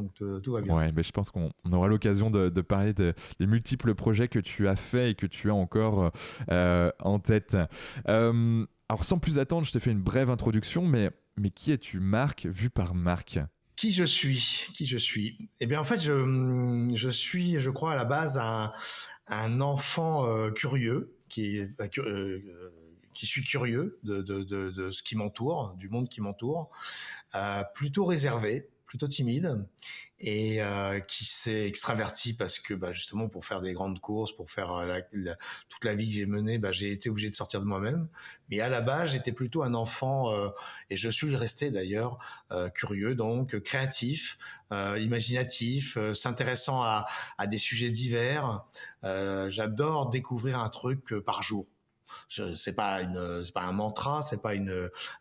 donc tout va bien. Ouais, je pense qu'on aura l'occasion de parler des multiples projets que tu as fait et que tu as encore en tête. Alors, sans plus attendre, je t'ai fait une brève introduction, mais qui es-tu, Marc, vu par Marc? Qui je suis? Qui je suis? Eh bien, en fait, je suis, je crois, à la base, un enfant curieux, qui suis curieux de ce qui m'entoure, du monde qui m'entoure, plutôt réservé, plutôt timide, et qui s'est extraverti parce que justement pour faire des grandes courses, pour faire toute la vie que j'ai menée, j'ai été obligé de sortir de moi-même. Mais à la base, j'étais plutôt un enfant, et je suis resté d'ailleurs, curieux, donc créatif, imaginatif, s'intéressant à des sujets divers. J'adore découvrir un truc par jour. C'est pas c'est pas un mantra, c'est pas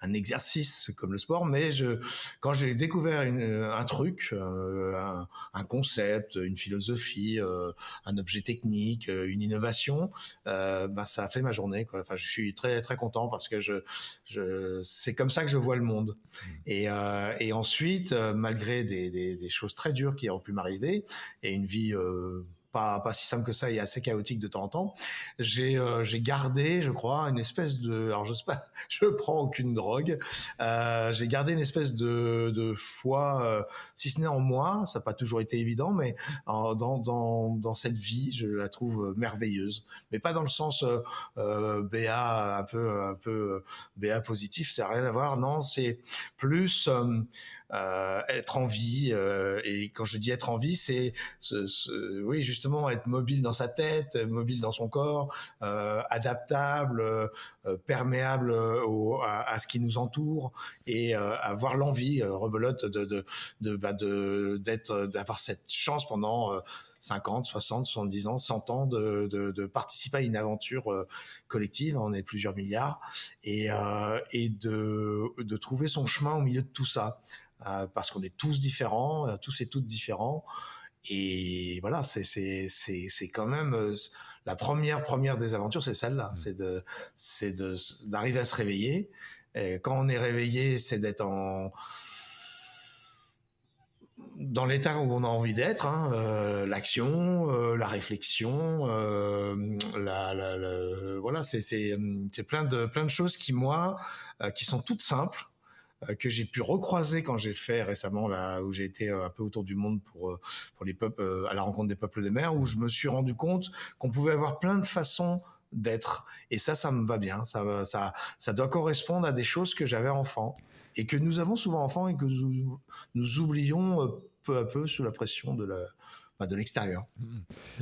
un exercice comme le sport, mais quand j'ai découvert un truc, un concept, une philosophie, un objet technique, une innovation, ça a fait ma journée, quoi. Enfin, je suis très très content parce que c'est comme ça que je vois le monde. Et ensuite, malgré des choses très dures qui ont pu m'arriver et une vie pas si simple que ça et assez chaotique de temps en temps, j'ai gardé, je crois, une espèce de, alors je sais pas, je prends aucune drogue, j'ai gardé une espèce de foi, si ce n'est en moi, ça n'a pas toujours été évident, mais dans cette vie, je la trouve merveilleuse, mais pas dans le sens BA un peu BA positif, ça n'a rien à voir, non, c'est plus être en vie, et quand je dis être en vie, c'est oui, justement, être mobile dans sa tête, mobile dans son corps, adaptable, perméable à ce qui nous entoure, et avoir l'envie, rebelote, d'avoir cette chance pendant 50, 60, 70 ans, 100 ans de participer à une aventure collective, on est plusieurs milliards, et de trouver son chemin au milieu de tout ça. Parce qu'on est tous différents, tous et toutes différents. Et voilà, c'est quand même la première des aventures, c'est celle-là, d'arriver à se réveiller. Et quand on est réveillé, c'est d'être dans l'état où on a envie d'être, hein, l'action, la réflexion, voilà, c'est plein de choses qui moi, qui sont toutes simples, que j'ai pu recroiser quand j'ai fait récemment là où j'ai été un peu autour du monde pour les peuples, à la rencontre des peuples de mer, où je me suis rendu compte qu'on pouvait avoir plein de façons d'être, et ça me va bien, ça doit correspondre à des choses que j'avais enfant et que nous avons souvent enfant et que nous oublions peu à peu sous la pression de l'extérieur.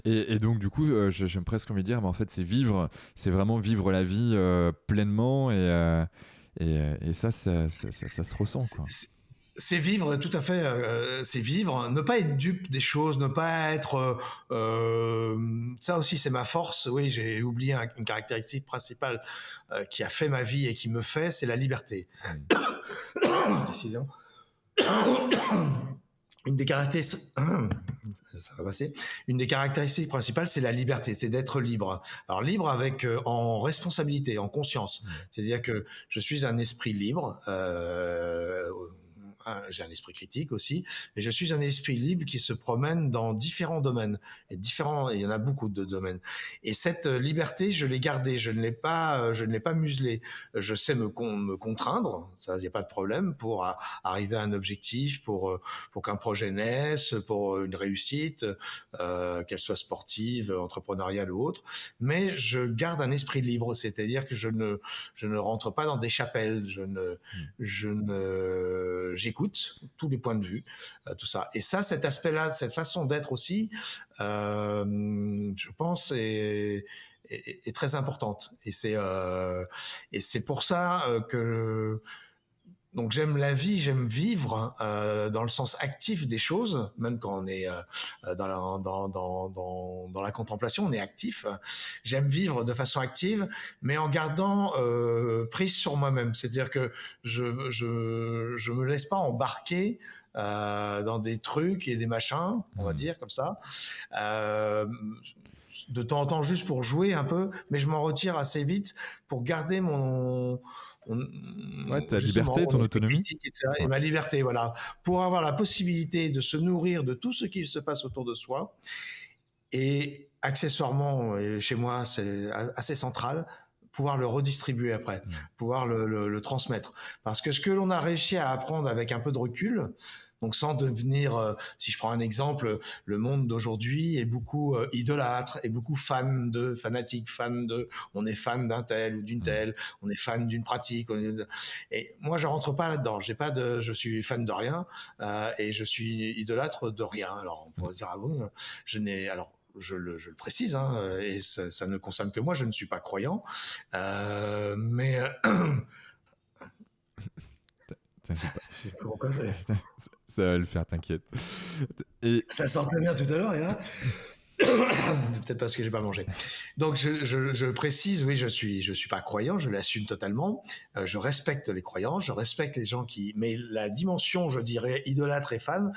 Et donc, du coup, j'aime presque envie de dire, mais en fait, c'est vraiment vivre la vie pleinement et ça se ressent, quoi. C'est vivre, tout à fait. C'est vivre, ne pas être dupe des choses, ne pas être. Ça aussi, c'est ma force. Oui, j'ai oublié une caractéristique principale qui a fait ma vie et qui me fait, c'est la liberté. Décidément. Une des caractéristiques, ça va passer. Une des caractéristiques principales, c'est la liberté, c'est d'être libre. Alors libre avec en responsabilité, en conscience. C'est-à-dire que je suis un esprit libre. J'ai un esprit critique aussi, mais je suis un esprit libre qui se promène dans différents domaines. Il y en a beaucoup de domaines. Et cette liberté, je l'ai gardée, je ne l'ai pas muselée. Je sais me contraindre, ça, il n'y a pas de problème, pour arriver à un objectif, pour qu'un projet naisse, pour une réussite, qu'elle soit sportive, entrepreneuriale ou autre. Mais je garde un esprit libre, c'est-à-dire que je ne rentre pas dans des chapelles, j'écoute tous les points de vue, tout ça. Et ça, cet aspect-là, cette façon d'être aussi, je pense, est très importante. Et c'est pour ça que donc j'aime la vie, j'aime vivre dans le sens actif des choses, même quand on est dans la contemplation, on est actif. J'aime vivre de façon active, mais en gardant prise sur moi-même. C'est-à-dire que je me laisse pas embarquer dans des trucs et des machins, on va dire comme ça. Euh, de temps en temps juste pour jouer un peu, mais je m'en retire assez vite pour garder Ouais, ta justement liberté, mon ton esprit autonomie. critique, etc., et Ouais. ma liberté, voilà, pour avoir la possibilité de se nourrir de tout ce qui se passe autour de soi. Et accessoirement, chez moi, c'est assez central, pouvoir le redistribuer après, pouvoir le transmettre. Parce que ce que l'on a réussi à apprendre avec un peu de recul, donc sans devenir, si je prends un exemple, le monde d'aujourd'hui est beaucoup idolâtre, est beaucoup fanatique, on est fan d'un tel ou d'une telle, on est fan d'une pratique. Et moi, je rentre pas là-dedans. Je suis fan de rien et je suis idolâtre de rien. Alors, on pourrait dire, ah bon, alors, je le précise, hein, et ça ne concerne que moi, je ne suis pas croyant, mais T'inquiète pas. je sais pas pourquoi Ça va le faire, t'inquiète. Et ça sortait bien tout à l'heure, et là, peut-être parce que j'ai pas mangé. Donc je précise, oui, je suis pas croyant, je l'assume totalement. Je respecte les croyants, je respecte les gens mais la dimension, je dirais, idolâtre et fan,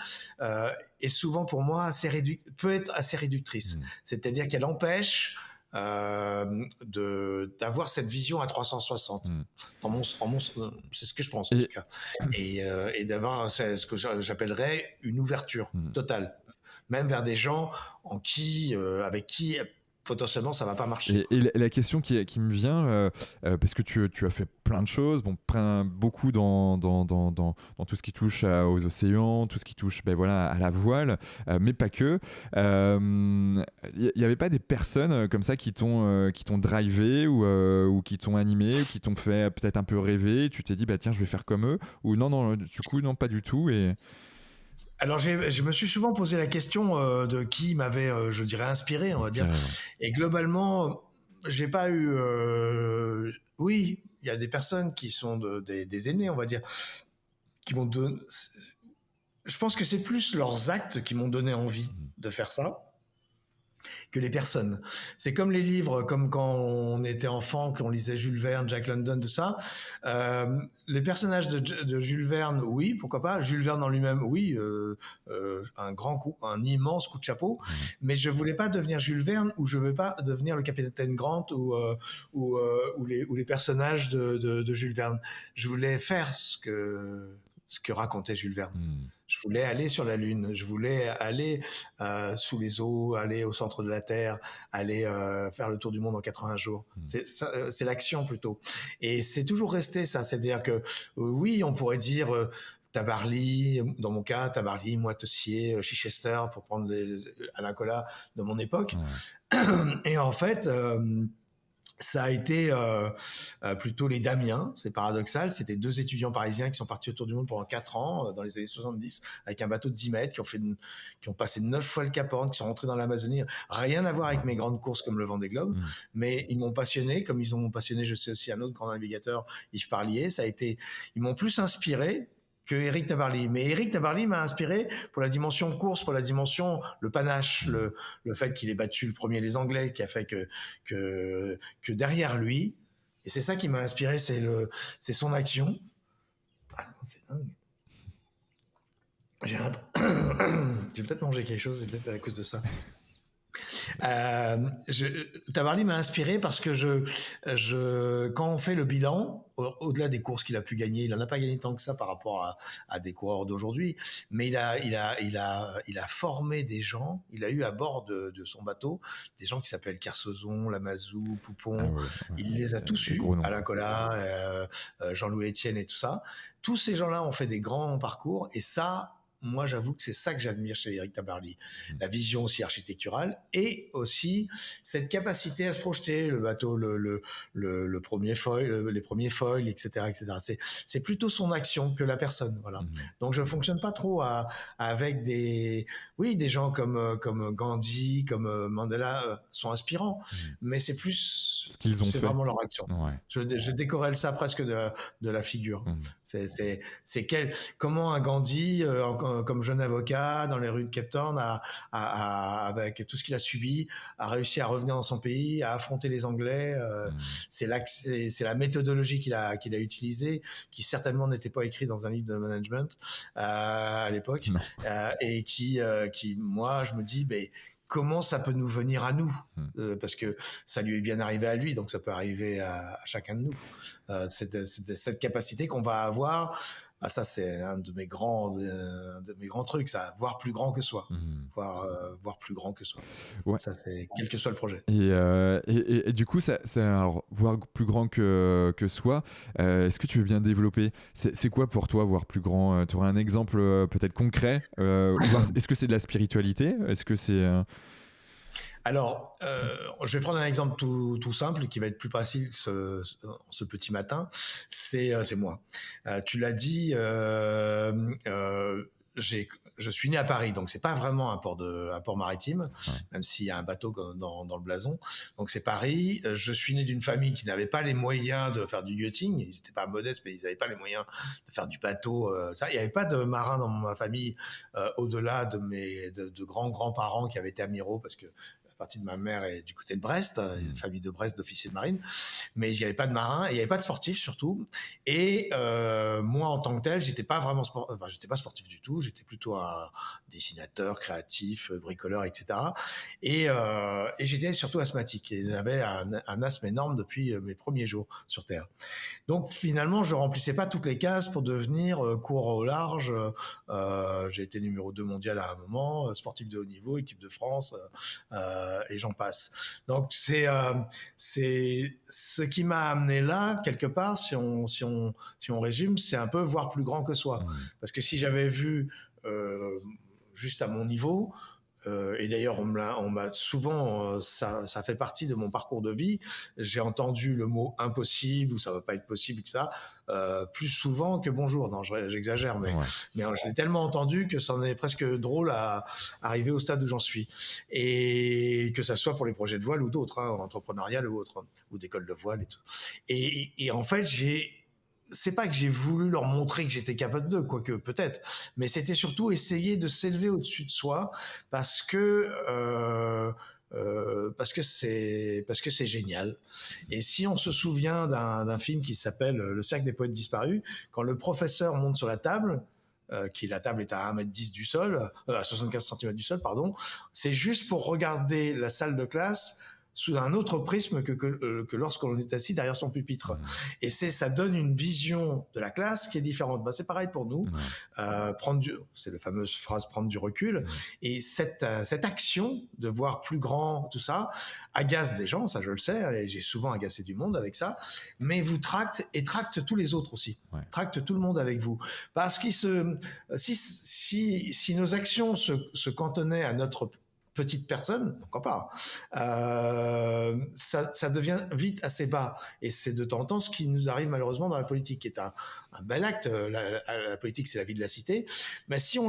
est souvent pour moi peut être assez réductrice. C'est-à-dire qu'elle empêche d'avoir cette vision à 360. C'est ce que je pense en tout cas, et d'avoir ce que j'appellerais une ouverture totale, même vers des gens avec qui potentiellement ça va pas marcher. Et la question qui me vient, parce que tu as fait plein de choses, beaucoup dans tout ce qui touche aux océans, tout ce qui touche voilà, à la voile, mais pas que. Il n'y avait pas des personnes comme ça qui t'ont drivé ou qui t'ont animé, ou qui t'ont fait peut-être un peu rêver, tu t'es dit bah tiens je vais faire comme eux, ou non, du coup non, pas du tout. Alors je me suis souvent posé la question de qui m'avait, je dirais, inspiré, on va dire. Ouais. Et globalement, j'ai pas eu. Oui, il y a des personnes qui sont des aînés, on va dire, qui m'ont donné. Je pense que c'est plus leurs actes qui m'ont donné envie de faire ça que les personnes. C'est comme les livres, comme quand on était enfant, qu'on lisait Jules Verne, Jack London, tout ça. Les personnages de Jules Verne, oui, pourquoi pas. Jules Verne en lui-même, oui, un immense coup de chapeau. Mais je voulais pas devenir Jules Verne, ou je veux pas devenir le capitaine Grant ou les personnages de Jules Verne. Je voulais faire ce que racontait Jules Verne. Je voulais aller sur la Lune, je voulais aller sous les eaux, aller au centre de la Terre, aller faire le tour du monde en 80 jours. C'est l'action plutôt. Et c'est toujours resté ça. C'est-à-dire que oui, on pourrait dire Tabarly, dans mon cas, Tabarly, Moitessier, Chichester, pour prendre Alain Colas de mon époque. Et en fait... ça a été plutôt les Damiens, c'est paradoxal. C'était 2 étudiants parisiens qui sont partis autour du monde pendant 4 ans, dans les années 70, avec un bateau de 10 mètres, qui ont passé 9 fois le Cap Horn, qui sont rentrés dans l'Amazonie. Rien à voir avec mes grandes courses comme le Vendée Globe, mais ils m'ont passionné, comme ils ont passionné, je sais aussi, un autre grand navigateur, Yves Parlier. Ils m'ont plus inspiré que Éric Tabarly. Mais Éric Tabarly m'a inspiré pour la dimension course, pour la dimension, le panache, le fait qu'il ait battu le premier les Anglais, qui a fait que derrière lui, et c'est ça qui m'a inspiré, c'est son action. Ah, c'est dingue. J'ai peut-être mangé quelque chose, c'est peut-être à cause de ça. Tabarly m'a inspiré parce que quand on fait le bilan, au-delà des courses qu'il a pu gagner, il n'en a pas gagné tant que ça par rapport à des coureurs d'aujourd'hui, mais il a formé des gens, il a eu à bord de son bateau des gens qui s'appellent Kersozon, Lamazou, Poupon, il les a tous eus, Alain Colas, Jean-Louis Etienne et tout ça. Tous ces gens-là ont fait des grands parcours, et ça, moi, j'avoue que c'est ça que j'admire chez Éric Tabarly. La vision aussi architecturale, et aussi cette capacité à se projeter, le bateau, le premier foil, les premiers foils, etc., etc. C'est plutôt son action que la personne, voilà. Donc, je fonctionne pas trop avec des gens comme Gandhi, comme Mandela, sont inspirants, mais c'est plus ce qu'ils ont fait. Vraiment leur action. Ouais. Je décorrèle ça presque de la figure. C'est comment un Gandhi, comme jeune avocat dans les rues de Cape Town, avec tout ce qu'il a subi, a réussi à revenir dans son pays, à affronter les Anglais. C'est la méthodologie qu'il a utilisée, qui certainement n'était pas écrite dans un livre de management à l'époque, et qui moi je me dis, comment ça peut nous venir à nous, Mmh. parce que ça lui est bien arrivé à lui, donc ça peut arriver à chacun de nous. Cette capacité qu'on va avoir, ah, ça c'est un de mes grands trucs, ça, voir plus grand que soi, Mmh. voir plus grand que soi. Ouais. Ça c'est quel que soit le projet. Et du coup, alors, voir plus grand que soi, est-ce que tu veux bien développer? C'est quoi pour toi, voir plus grand? Tu aurais un exemple peut-être concret? Est-ce que c'est de la spiritualité? Est-ce que c'est... Alors, je vais prendre un exemple tout simple qui va être plus facile ce petit matin. C'est moi. Tu l'as dit, je suis né à Paris, donc c'est pas vraiment un port maritime, Ouais. même s'il y a un bateau dans le blason. Donc c'est Paris. Je suis né d'une famille qui n'avait pas les moyens de faire du yachting. Ils n'étaient pas modestes, mais ils n'avaient pas les moyens de faire du bateau. Il n'y avait pas de marins dans ma famille, au-delà de grands-grands-parents qui avaient été amiraux, parce que la partie de ma mère est du côté de Brest, une famille de Brest d'officiers de marine, mais il n'y avait pas de marins et il n'y avait pas de sportifs surtout. Et moi, en tant que tel, j'étais pas sportif du tout. J'étais plutôt un dessinateur, créatif, bricoleur, etc. Et j'étais surtout asthmatique. Et j'avais un asthme énorme depuis mes premiers jours sur Terre. Donc finalement, je remplissais pas toutes les cases pour devenir coureur au large. J'ai été numéro 2 mondial à un moment, sportif de haut niveau, équipe de France, et j'en passe. Donc c'est ce qui m'a amené là quelque part. Si on résume, c'est un peu voir plus grand que soi. Mmh. Parce que si j'avais vu juste à mon niveau, et d'ailleurs, on m'a souvent, ça fait partie de mon parcours de vie. J'ai entendu le mot impossible ou ça va pas être possible, etc. Plus souvent que bonjour. Non, j'exagère, mais Ouais. je l'ai tellement entendu que ça en est presque drôle à arriver au stade où j'en suis. Et que ça soit pour les projets de voile ou d'autres, hein, entrepreneurial ou autres, ou d'école de voile et tout. Et en fait, c'est pas que j'ai voulu leur montrer que j'étais capable d'eux, quoique peut-être, mais c'était surtout essayer de s'élever au-dessus de soi parce que c'est génial. Et si on se souvient d'un film qui s'appelle Le Cercle des Poètes Disparus, quand le professeur monte sur la table, la table est à 1,10 m du sol, à 75 cm du sol, pardon, c'est juste pour regarder la salle de classe sous un autre prisme que lorsqu'on est assis derrière son pupitre. Mmh. Et ça donne une vision de la classe qui est différente. C'est pareil pour nous. Ouais. C'est la fameuse phrase prendre du recul. Mmh. Et cette action de voir plus grand, tout ça, agace des gens, ça je le sais, et j'ai souvent agacé du monde avec ça, mais vous tracte et tracte tous les autres aussi. Ouais. Tracte tout le monde avec vous. Parce que si nos actions se cantonnaient à notre petite personne, pourquoi pas, ça devient vite assez bas. Et c'est de temps en temps ce qui nous arrive malheureusement dans la politique, qui est un bel acte. La politique, c'est la vie de la cité. Mais si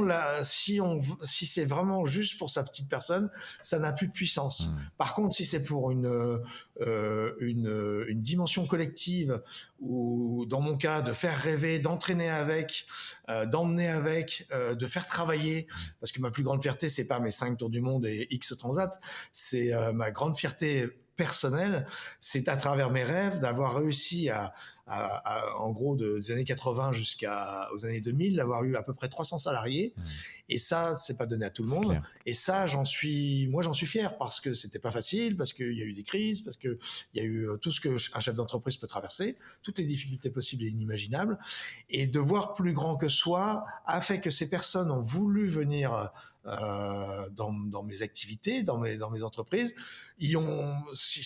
c'est vraiment juste pour sa petite personne, ça n'a plus de puissance. Mmh. Par contre, si c'est pour une dimension collective, ou dans mon cas, de faire rêver, d'entraîner avec, d'emmener avec, de faire travailler, parce que ma plus grande fierté, c'est pas mes 5 tours du monde et X Transat, c'est ma grande fierté personnelle, c'est à travers mes rêves d'avoir réussi en gros des années 80 jusqu'aux années 2000, d'avoir eu à peu près 300 salariés. Et ça, c'est pas donné à tout le monde. Clair. Et ça, j'en suis fier, parce que c'était pas facile, parce qu'il y a eu des crises, parce qu'il y a eu tout ce qu'un chef d'entreprise peut traverser, toutes les difficultés possibles et inimaginables. Et de voir plus grand que soi a fait que ces personnes ont voulu venir dans mes activités, dans mes entreprises.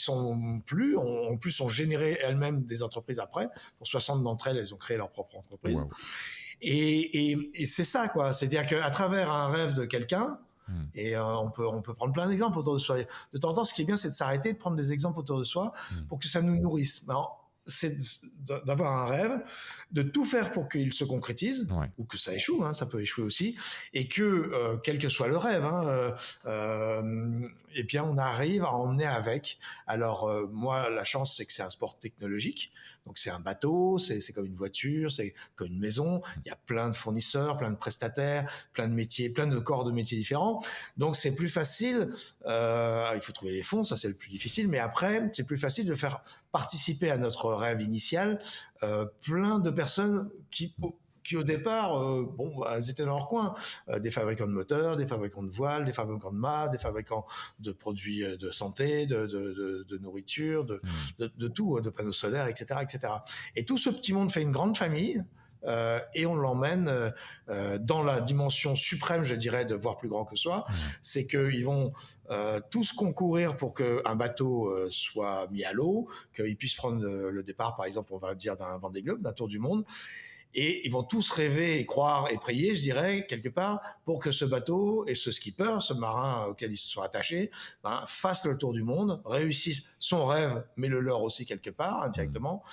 En plus, ont généré elles-mêmes des entreprises après. Pour 60 d'entre elles, elles ont créé leur propre entreprise. Wow. Et c'est ça, quoi. C'est-à-dire qu'à travers un rêve de quelqu'un, et on peut prendre plein d'exemples autour de soi. De temps en temps, ce qui est bien, c'est de s'arrêter, de prendre des exemples autour de soi pour que ça nous nourrisse. Alors, c'est d'avoir un rêve, de tout faire pour qu'il se concrétise, Ouais. ou que ça échoue, hein, ça peut échouer aussi, et que, quel que soit le rêve, et bien on arrive à emmener avec. Alors moi, la chance, c'est que c'est un sport technologique, donc c'est un bateau, c'est comme une voiture, c'est comme une maison, il y a plein de fournisseurs, plein de prestataires, plein de métiers, plein de corps de métiers différents, donc c'est plus facile, il faut trouver les fonds, ça c'est le plus difficile, mais après, c'est plus facile de faire participer à notre rêve initial plein de personnes qui qui au départ, elles étaient dans leur coin. Des fabricants de moteurs, des fabricants de voiles, des fabricants de mâts, des fabricants de produits de santé, de nourriture, de tout, de panneaux solaires, etc., etc. Et tout ce petit monde fait une grande famille. Et on l'emmène dans la dimension suprême, je dirais, de voir plus grand que soi. C'est qu'ils vont tous concourir pour qu'un bateau soit mis à l'eau, qu'ils puissent prendre le départ, par exemple, on va dire, d'un Vendée Globe, d'un tour du monde. Et ils vont tous rêver et croire et prier, je dirais, quelque part, pour que ce bateau et ce skipper, ce marin auquel ils se sont attachés, fassent le tour du monde, réussissent son rêve, mais le leur aussi quelque part, indirectement,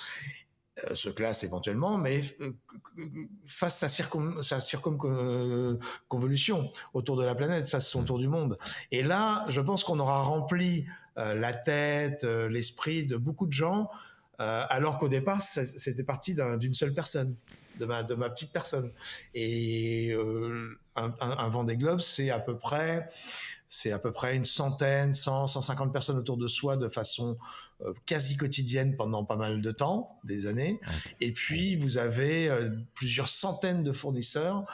se classe éventuellement, mais fasse sa circonvolution autour de la planète, fasse son tour du monde. Et là, je pense qu'on aura rempli la tête, l'esprit de beaucoup de gens, alors qu'au départ, c'était parti d'une seule personne, de ma petite personne. Et un Vendée Globe, c'est à peu près une centaine, 150 personnes autour de soi de façon quasi quotidienne pendant pas mal de temps, des années. Et puis, vous avez plusieurs centaines de fournisseurs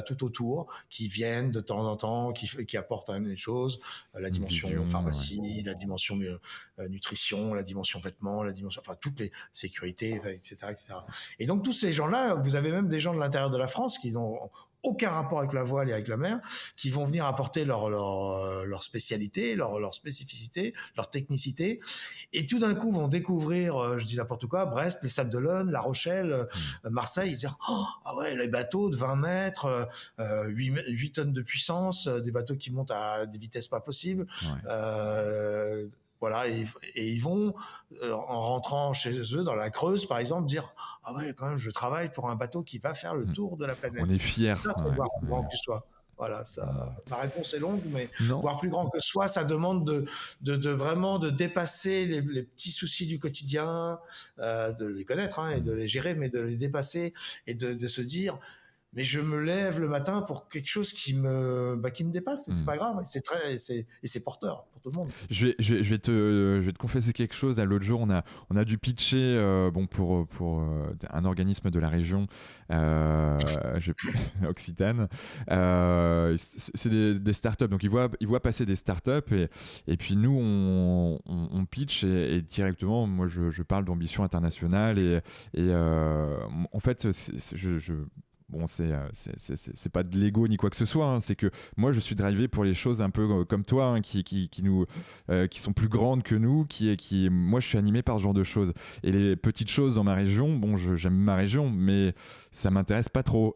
tout autour qui viennent de temps en temps, qui apportent des choses, la dimension pharmacie, la dimension nutrition, la dimension vêtements, enfin, toutes les sécurités, etc., etc. Et donc, tous ces gens-là, vous avez même des gens de l'intérieur de la France qui n'ont aucun rapport avec la voile et avec la mer, qui vont venir apporter leur spécialité, leur spécificité, leur technicité, et tout d'un coup vont découvrir, je dis n'importe quoi, Brest, les Sables d'Olonne, La Rochelle, Marseille, ils disent ah ouais, les bateaux de 20 mètres, 8 tonnes de puissance, des bateaux qui montent à des vitesses pas possibles. Voilà, et ils vont, en rentrant chez eux, dans la Creuse, par exemple, dire « Ah ouais, quand même, je travaille pour un bateau qui va faire le tour de la planète. » On est fiers. Ça, c'est voir plus grand que soi. Voilà, ça. Ma réponse est longue, mais voir plus grand que soi, ça demande de vraiment de dépasser les petits soucis du quotidien, de les connaître et de les gérer, mais de les dépasser et de se dire... Mais je me lève le matin pour quelque chose qui me dépasse, et c'est pas grave, et c'est porteur pour tout le monde. Je vais te confesser quelque chose. Là, l'autre jour, on a dû pitcher pour un organisme de la région Occitane. C'est des startups, donc ils voient passer des startups et puis nous on pitch et directement, moi je parle d'ambition internationale et en fait bon, c'est pas de l'ego ni quoi que ce soit, hein. C'est que moi je suis drivé pour les choses un peu comme toi, hein, qui sont plus grandes que nous, moi je suis animé par ce genre de choses. Et les petites choses dans ma région, bon, j'aime ma région, mais ça m'intéresse pas trop.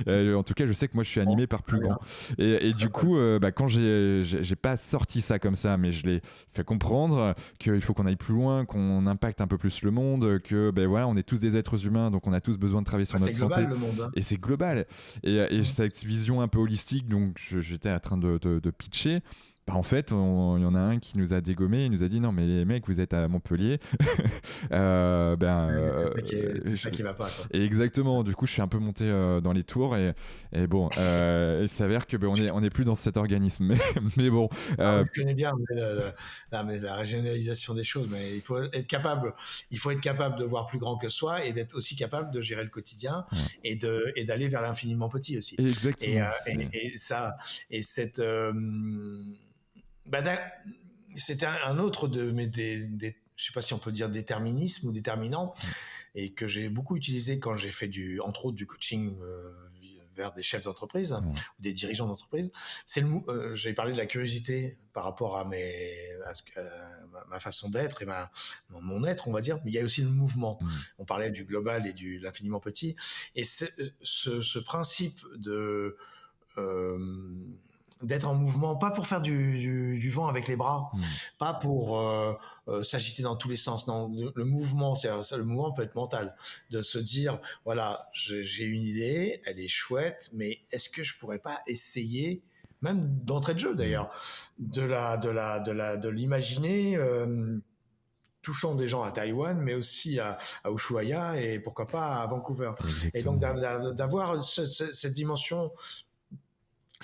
En tout cas, je sais que moi je suis animé par plus grand. Et du coup, quand j'ai pas sorti ça comme ça, mais je l'ai fait comprendre qu'il faut qu'on aille plus loin, qu'on impacte un peu plus le monde, que voilà, on est tous des êtres humains, donc on a tous besoin de travailler sur notre santé. C'est global, le monde. Et c'est global. Et cette vision un peu holistique, donc j'étais en train de pitcher. Bah en fait, il y en a un qui nous a dégommé, il nous a dit non mais les mecs, vous êtes à Montpellier. C'est ça qui va pas, quoi. Et exactement, du coup je suis un peu monté dans les tours et bon, il s'avère que on est plus dans cet organisme. Mais bon. Je connais bien mais la régionalisation des choses, mais il faut être capable de voir plus grand que soi et d'être aussi capable de gérer le quotidien et d'aller vers l'infiniment petit aussi. Exactement. C'était un autre de mes je sais pas si on peut dire déterminisme ou déterminant, et que j'ai beaucoup utilisé quand j'ai fait entre autres du coaching vers des chefs d'entreprise ou des dirigeants d'entreprise. J'ai parlé de la curiosité par rapport à ma façon d'être et mon être, on va dire, mais il y a aussi le mouvement. On parlait du global et de l'infiniment petit, et ce principe d'être en mouvement, pas pour faire du vent avec les bras, pas pour s'agiter dans tous les sens. Non, le mouvement, le mouvement peut être mental, de se dire voilà, j'ai une idée, elle est chouette, mais est-ce que je pourrais pas essayer, même d'entrée de jeu d'ailleurs, de l'imaginer. Touchant des gens à Taïwan, mais aussi à Ushuaia et pourquoi pas à Vancouver. Exactement. Et donc d'avoir cette dimension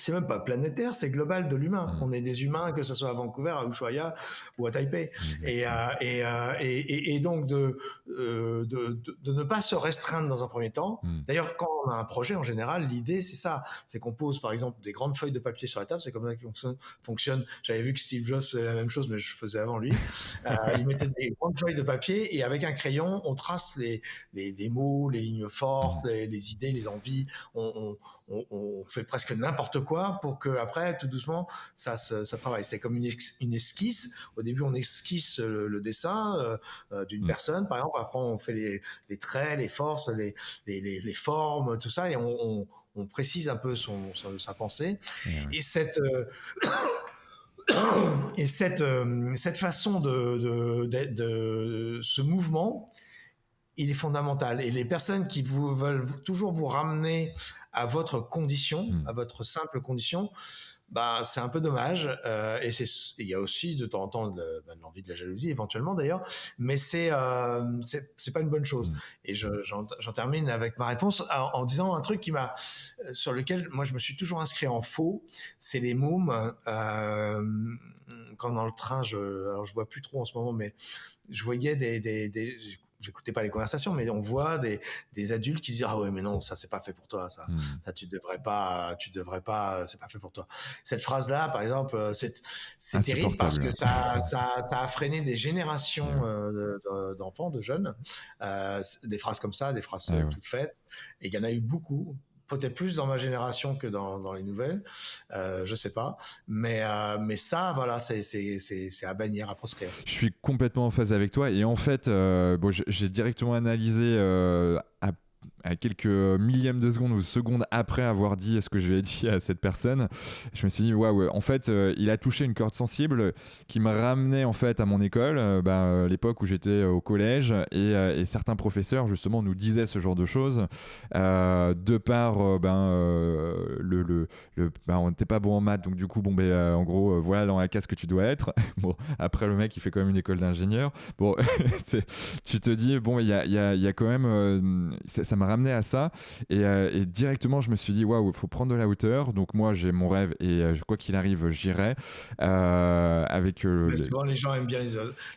c'est même pas planétaire, c'est global de l'humain. On est des humains, que ce soit à Vancouver, à Ushuaia ou à Taipei. Et donc de ne pas se restreindre dans un premier temps. D'ailleurs, quand on a un projet, en général, l'idée, c'est ça. C'est qu'on pose, par exemple, des grandes feuilles de papier sur la table. C'est comme ça qu'on fonctionne. J'avais vu que Steve Jobs faisait la même chose, mais je faisais avant lui. Il mettait des grandes feuilles de papier et avec un crayon, on trace les mots, les lignes fortes, les idées, les envies. On fait presque n'importe quoi pour que après, tout doucement, ça travaille. C'est comme une esquisse. Au début, on esquisse le dessin d'une personne, par exemple. Après, on fait les traits, les forces, les formes, tout ça, et on précise un peu sa pensée. Et cette façon de ce mouvement, il est fondamental. Et les personnes qui veulent toujours vous ramener à votre condition, à votre simple condition, bah, c'est un peu dommage. Et il y a aussi de temps en temps de l'envie, de la jalousie, éventuellement d'ailleurs, mais c'est pas une bonne chose. Et j'en termine avec ma réponse en disant un truc sur lequel moi je me suis toujours inscrit en faux, c'est les mômes. Quand dans le train, alors je vois plus trop en ce moment, mais je voyais j'écoutais pas les conversations, mais on voit des adultes qui disent ah ouais mais non, ça c'est pas fait pour toi, ça tu devrais pas, c'est pas fait pour toi. Cette phrase là par exemple, c'est terrible parce que ça a freiné des générations d'enfants, de jeunes, des phrases comme ça, des phrases toutes faites, et il y en a eu beaucoup. Peut-être plus dans ma génération que dans les nouvelles, je sais pas, mais ça, voilà, c'est à bannir, à proscrire. Je suis complètement en phase avec toi, et en fait, j'ai directement analysé à quelques millièmes de seconde ou secondes après avoir dit ce que je lui ai dit à cette personne, je me suis dit waouh, en fait il a touché une corde sensible qui me ramenait en fait à mon école, l'époque où j'étais au collège, et certains professeurs justement nous disaient ce genre de choses de par on n'était pas bon en maths, donc du coup en gros voilà dans la case que tu dois être. Bon, après le mec il fait quand même une école d'ingénieur, bon tu te dis bon il y a quand même ça m'a ramené à ça, et directement je me suis dit waouh, il faut prendre de la hauteur. Donc moi j'ai mon rêve, et quoi qu'il arrive j'irai avec souvent les gens aiment bien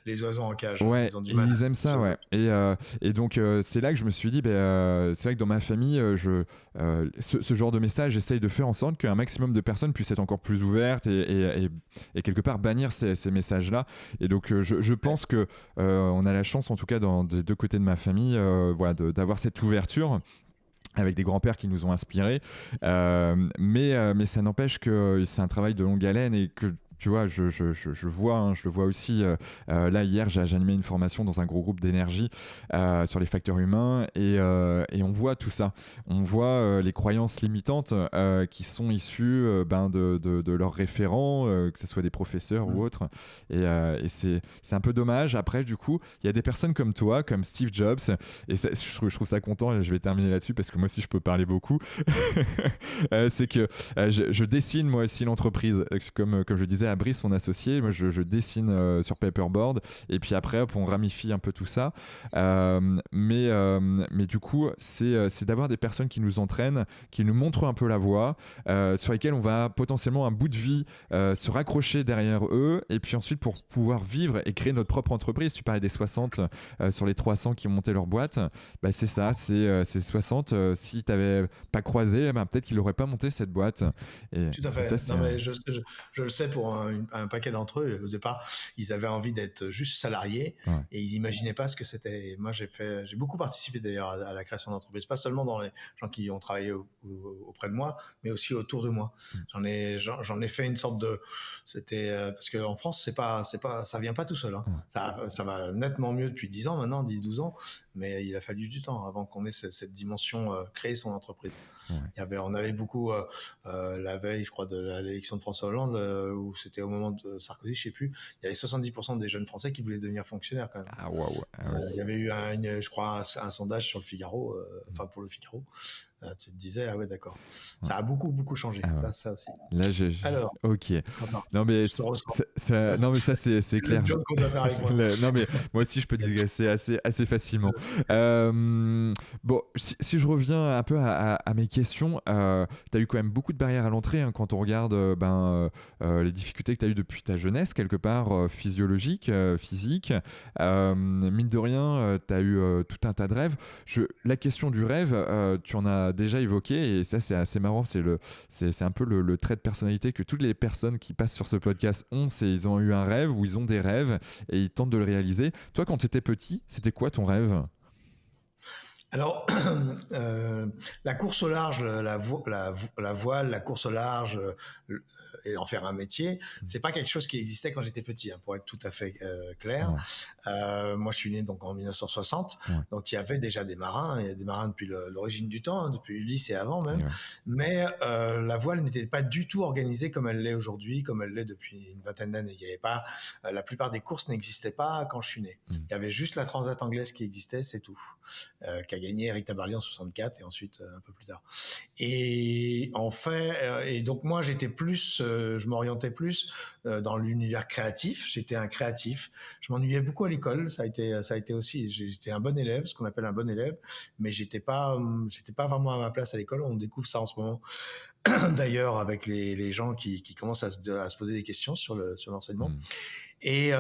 les oiseaux en cage, ouais, ils ont du mal, ils aiment ça, ouais. Et donc c'est là que je me suis dit c'est vrai que dans ma famille ce genre de message, j'essaye de faire en sorte qu'un maximum de personnes puissent être encore plus ouvertes et quelque part bannir ces messages là. Et donc je pense que on a la chance, en tout cas des deux côtés de ma famille, d'avoir cette ouverture avec des grands-pères qui nous ont inspirés, mais ça n'empêche que c'est un travail de longue haleine, et que tu vois, je le vois aussi. Là, hier, j'ai animé une formation dans un gros groupe d'énergie sur les facteurs humains, et on voit tout ça. On voit les croyances limitantes qui sont issues de leurs référents, que ce soit des professeurs ou autres. Et c'est un peu dommage. Après, du coup, il y a des personnes comme toi, comme Steve Jobs, et je trouve ça content, et je vais terminer là-dessus parce que moi aussi, je peux parler beaucoup. C'est que je dessine moi aussi l'entreprise, comme je disais à Brice, mon associé. Moi je dessine sur paperboard, et puis après hop, on ramifie un peu tout ça, mais du coup c'est d'avoir des personnes qui nous entraînent, qui nous montrent un peu la voie, sur lesquelles on va potentiellement un bout de vie se raccrocher derrière eux, et puis ensuite pour pouvoir vivre et créer notre propre entreprise. Tu parlais des 60 sur les 300 qui ont monté leur boîte, c'est ça, c'est 60, si tu n'avais pas croisé, peut-être qu'ils n'auraient pas monté cette boîte. Et tout à fait. Ça, mais je le sais pour un paquet d'entre eux. Au départ, ils avaient envie d'être juste salariés, et ils n'imaginaient pas ce que c'était. Moi, j'ai beaucoup participé d'ailleurs à la création d'entreprises, pas seulement dans les gens qui ont travaillé auprès de moi, mais aussi autour de moi. J'en ai fait une sorte de. C'était parce qu'en France, ça vient pas tout seul. Hein. Ça va nettement mieux depuis 10 ans maintenant, 10-12 ans, mais il a fallu du temps avant qu'on ait cette dimension créer son entreprise. On avait beaucoup la veille, je crois, de l'élection de François Hollande, où c'était au moment de Sarkozy, je sais plus, il y avait 70% des jeunes Français qui voulaient devenir fonctionnaires quand même. Ah waouh. Il y avait eu je crois un sondage sur le Figaro, pour le Figaro, tu te disais, ah ouais, d'accord. Ça a beaucoup changé, Ah ouais. ça aussi. Là, Alors, ok. Quentin, Non mais je te ressens. non mais ça c'est C'est le clair. job qu'on doit faire avec moi. Non mais moi aussi je peux digresser assez facilement. Bon, si je reviens un peu à mes questions, tu as eu quand même beaucoup de barrières à l'entrée, hein, quand on regarde les difficultés que tu as eues depuis ta jeunesse, quelque part physiologique, physique. Mine de rien, tu as eu tout un tas de rêves. La question du rêve, tu en as déjà évoqué, et ça c'est assez marrant, c'est un peu le trait de personnalité que toutes les personnes qui passent sur ce podcast ont, c'est ils ont eu un rêve ou ils ont des rêves et ils tentent de le réaliser. Toi, quand tu étais petit, c'était quoi ton rêve? Alors, la course au large, la voile, la course au large, et en faire un métier, c'est pas quelque chose qui existait quand j'étais petit, hein, pour être tout à fait clair. Ouais. Moi, je suis né donc en 1960, Ouais. donc il y avait déjà des marins. Il y a des marins depuis l'origine du temps, hein, depuis Ulysse et avant même. Ouais. Mais la voile n'était pas du tout organisée comme elle l'est aujourd'hui, comme elle l'est depuis une vingtaine d'années. Il y avait pas, la plupart des courses n'existaient pas quand je suis né. Il y avait juste la Transat anglaise qui existait, c'est tout, qu'a gagné Eric Tabarly en 64 et ensuite un peu plus tard. Et en fait, et donc moi j'étais plus, je m'orientais plus dans l'univers créatif. J'étais un créatif. Je m'ennuyais beaucoup à l'école. Ça a été aussi. J'étais un bon élève, ce qu'on appelle un bon élève, mais j'étais pas vraiment à ma place à l'école. On découvre ça en ce moment. D'ailleurs, avec les gens qui commencent à se poser des questions sur l'enseignement. Et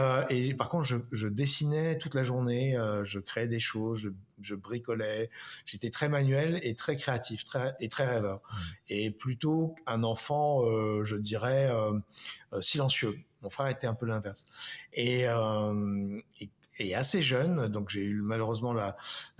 par contre, je dessinais toute la journée, je créais des choses, je bricolais. J'étais très manuel et très créatif, très rêveur. Et plutôt un enfant, je dirais, silencieux. Mon frère était un peu l'inverse. Et assez jeune, donc j'ai eu malheureusement la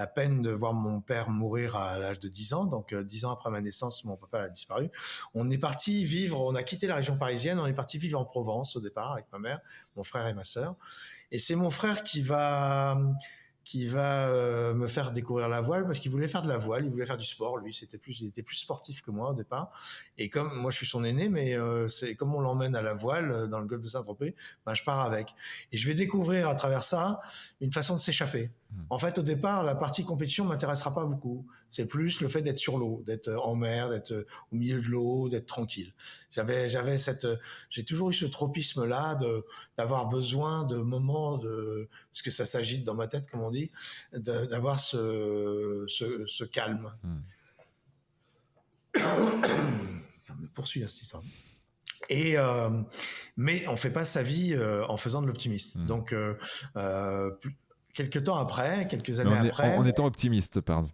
peine de voir mon père mourir à l'âge de 10 ans. Donc 10 ans après ma naissance, mon papa a disparu. On a quitté la région parisienne, on est parti vivre en Provence au départ avec ma mère, mon frère et ma sœur. Et c'est mon frère qui va me faire découvrir la voile parce qu'il voulait faire de la voile, il voulait faire du sport. Lui, il était plus sportif que moi au départ. Et comme moi, je suis son aîné, mais c'est comme on l'emmène à la voile dans le golfe de Saint-Tropez, ben, je pars avec. Et je vais découvrir à travers ça une façon de s'échapper. En fait, au départ, la partie compétition m'intéressera pas beaucoup. C'est plus le fait d'être sur l'eau, d'être en mer, d'être au milieu de l'eau, d'être tranquille. J'ai toujours eu ce tropisme-là d'avoir besoin de moments parce que ça s'agite dans ma tête, comme on dit, d'avoir ce calme. Ça me poursuit, cette histoire. Mais on fait pas sa vie en faisant de l'optimiste. Donc, quelques années après... En étant optimiste, pardon.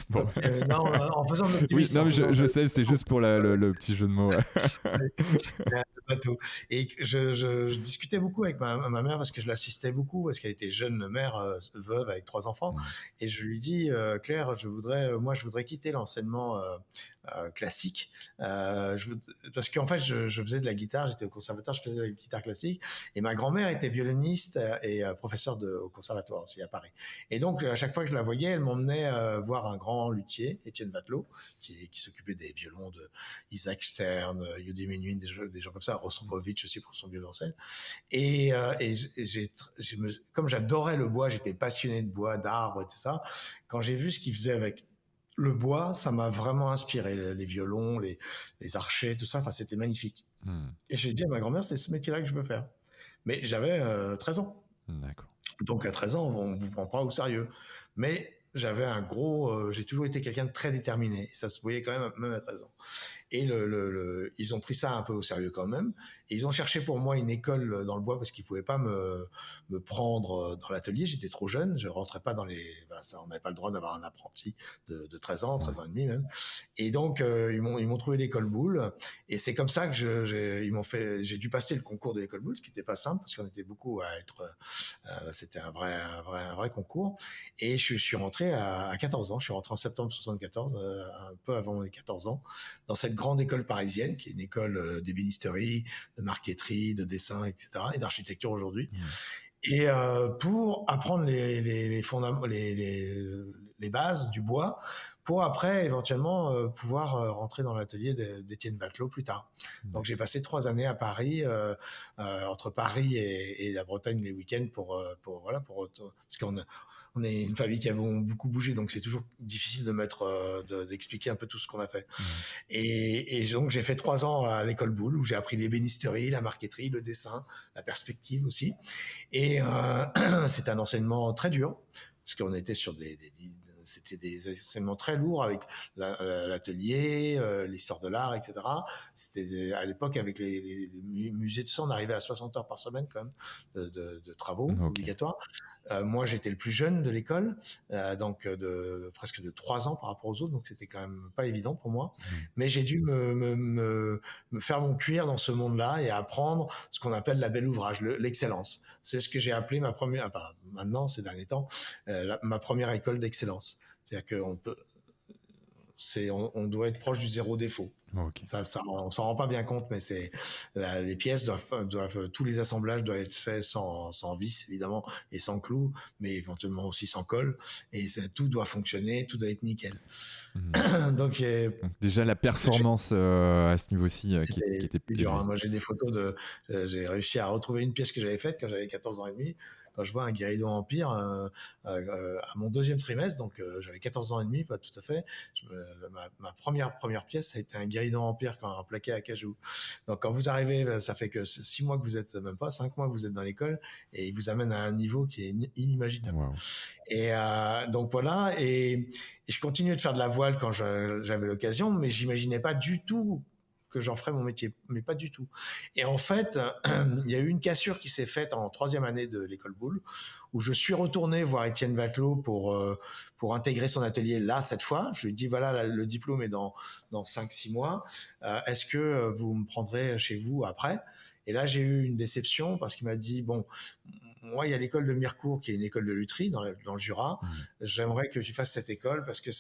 Bon. Non, en faisant de l'optimiste. Oui, non, mais je sais, c'est juste pour le petit jeu de mots. Bateau. Et je discutais beaucoup avec ma mère parce que je l'assistais beaucoup parce qu'elle était jeune mère, veuve avec 3 enfants. Et je lui dis, Claire, je voudrais quitter l'enseignement classique, parce qu'en fait je faisais de la guitare, j'étais au conservatoire, je faisais de la guitare classique, et ma grand-mère était violoniste et professeure au conservatoire aussi à Paris. Et donc à chaque fois que je la voyais, elle m'emmenait voir un grand luthier, Étienne Batelot, qui s'occupait des violons de Isaac Stern, Yehudi Menuhin, des gens comme ça, Rostropovitch aussi pour son violoncelle. Et comme j'adorais le bois, j'étais passionné de bois, d'arbres et tout ça, quand j'ai vu ce qu'il faisait avec le bois, ça m'a vraiment inspiré. Les violons, les archets, tout ça, enfin, c'était magnifique. Et j'ai dit à ma grand-mère, c'est ce métier-là que je veux faire. Mais j'avais 13 ans. D'accord. Donc à 13 ans, on vous prend pas au sérieux. Mais j'avais j'ai toujours été quelqu'un de très déterminé. Ça se voyait quand même à 13 ans. Et ils ont pris ça un peu au sérieux quand même. Et ils ont cherché pour moi une école dans le bois parce qu'ils pouvaient pas me prendre dans l'atelier. J'étais trop jeune. Je rentrais pas on n'avait pas le droit d'avoir un apprenti de 13 ans, 13 ans et demi même. Et donc, ils m'ont trouvé l'école Boulle. Et c'est comme ça que j'ai dû passer le concours de l'école Boulle, ce qui n'était pas simple parce qu'on était beaucoup à être, c'était un vrai concours. Et je suis rentré à 14 ans. Je suis rentré en septembre 74, un peu avant les 14 ans, dans cette grande école parisienne, qui est une école d'ébénisterie, de marqueterie, de dessin, etc., et d'architecture aujourd'hui. Et pour apprendre les bases du bois, pour après éventuellement pouvoir rentrer dans l'atelier d'Étienne Vatelot plus tard. Donc j'ai passé 3 années à Paris, entre Paris et la Bretagne les week-ends parce qu'on est une famille qui a beaucoup bougé, donc c'est toujours difficile d'expliquer un peu tout ce qu'on a fait. Et donc j'ai fait 3 ans à l'école Boulle où j'ai appris l'ébénisterie, la marqueterie, le dessin, la perspective aussi. Et c'est un enseignement très dur parce qu'on était sur c'était des enseignements très lourds avec l'atelier, l'histoire de l'art, etc. C'était à l'époque avec les musées de ça, on arrivait à 60 heures par semaine quand même de travaux obligatoires. Moi, j'étais le plus jeune de l'école, donc presque de 3 ans par rapport aux autres, donc c'était quand même pas évident pour moi. Mais j'ai dû me faire mon cuir dans ce monde-là et apprendre ce qu'on appelle la belle ouvrage, l'excellence. C'est ce que j'ai appelé maintenant, ces derniers temps, ma première école d'excellence. C'est-à-dire on doit être proche du zéro défaut. Okay. Ça, on s'en rend pas bien compte, mais les pièces tous les assemblages doivent être faits sans vis évidemment et sans clous, mais éventuellement aussi sans colle. Et tout doit fonctionner, tout doit être nickel. Donc déjà la performance à ce niveau-ci qui était dur. Hein. Moi j'ai des photos j'ai réussi à retrouver une pièce que j'avais faite quand j'avais 14 ans et demi. Quand je vois un guéridon Empire à mon 2e trimestre, donc j'avais 14 ans et demi, pas tout à fait. Ma première pièce, ça a été un guéridon Empire, un plaqué à cajou. Donc quand vous arrivez, ça fait que 6 mois que vous êtes, même pas 5 mois que vous êtes dans l'école, et il vous amène à un niveau qui est inimaginable. Wow. Et donc voilà, et je continuais de faire de la voile quand j'avais l'occasion, mais j'imaginais pas du tout que j'en ferais mon métier, mais pas du tout. Et en fait, il y a eu une cassure qui s'est faite en 3e année de l'école Boulle, où je suis retourné voir Étienne Vatelot pour intégrer son atelier là, cette fois. Je lui ai dit, voilà, le diplôme est dans 5-6 mois. Est-ce que vous me prendrez chez vous après? Et là, j'ai eu une déception parce qu'il m'a dit, bon, moi, il y a l'école de Mirecourt qui est une école de lutherie dans le Jura. J'aimerais que tu fasses cette école parce que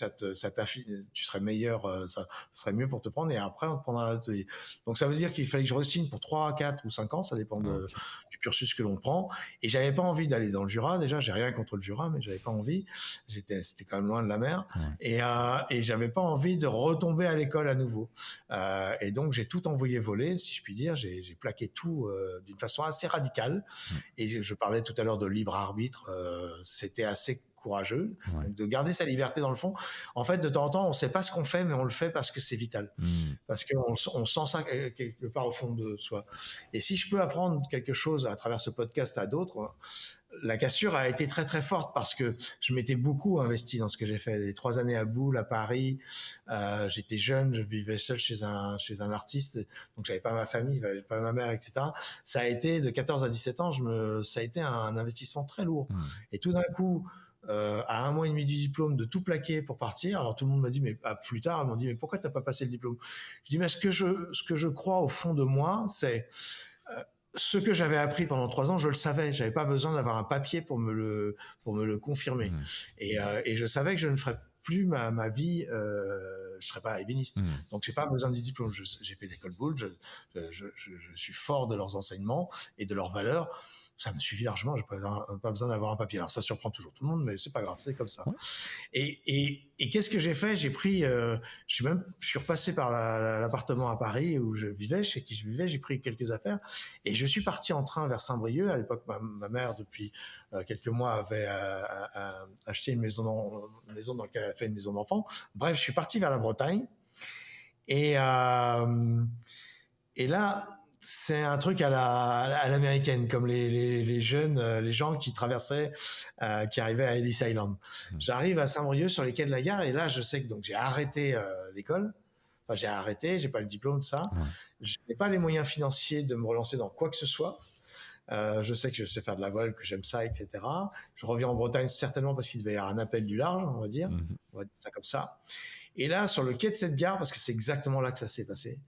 tu serais meilleur, ça serait mieux pour te prendre et après on te prendra à l'atelier. Donc ça veut dire qu'il fallait que je re-signe pour 3, 4 ou 5 ans, ça dépend du cursus que l'on prend. Et j'avais pas envie d'aller dans le Jura. Déjà, j'ai rien contre le Jura, mais j'avais pas envie. C'était quand même loin de la mer. Et j'avais pas envie de retomber à l'école à nouveau. Et donc j'ai tout envoyé voler, si je puis dire. J'ai plaqué tout d'une façon assez radicale. Et je parlais tout à l'heure de libre arbitre, c'était assez courageux donc de garder sa liberté dans le fond. En fait, de temps en temps, on sait pas ce qu'on fait, mais on le fait parce que c'est vital, parce qu'on sent ça quelque part au fond de soi. Et si je peux apprendre quelque chose à travers ce podcast à d'autres, la cassure a été très très forte parce que je m'étais beaucoup investi dans ce que j'ai fait. Les 3 années à Boulle, à Paris, j'étais jeune, je vivais seul chez un artiste, donc j'avais pas ma famille, j'avais pas ma mère, etc. Ça a été de 14 à 17 ans, ça a été un investissement très lourd. Et tout d'un coup, à 1 mois et demi du diplôme, de tout plaquer pour partir. Alors tout le monde m'a dit, mais plus tard, ils m'ont dit, mais pourquoi t'as pas passé le diplôme? Je dis, mais ce que je crois au fond de moi, c'est ce que j'avais appris pendant 3 ans, je le savais. J'avais pas besoin d'avoir un papier pour me le confirmer. Et je savais que je ne ferais plus ma vie, je serais pas ébéniste. Donc j'ai pas besoin du diplôme. J'ai fait l'école Boulle. Je suis fort de leurs enseignements et de leurs valeurs. Ça me suffit largement, j'ai pas besoin d'avoir un papier. Alors ça surprend toujours tout le monde, mais c'est pas grave, c'est comme ça. Et qu'est-ce que j'ai fait? J'ai pris, je suis repassé par l'appartement à Paris où je vivais, chez qui je vivais, j'ai pris quelques affaires et je suis parti en train vers Saint-Brieuc. À l'époque, ma mère, depuis quelques mois, avait acheté une maison dans laquelle elle a fait une maison d'enfants. Bref, je suis parti vers la Bretagne et là, c'est un truc à l'américaine, comme les jeunes, les gens qui traversaient, qui arrivaient à Ellis Island. J'arrive à Saint-Brieuc sur les quais de la gare et là, je sais que donc j'ai arrêté l'école. Enfin, j'ai arrêté, j'ai pas le diplôme de ça. Je n'ai pas les moyens financiers de me relancer dans quoi que ce soit. Je sais que je sais faire de la voile, que j'aime ça, etc. Je reviens en Bretagne certainement parce qu'il devait y avoir un appel du large, on va dire ça comme ça. Et là, sur le quai de cette gare, parce que c'est exactement là que ça s'est passé,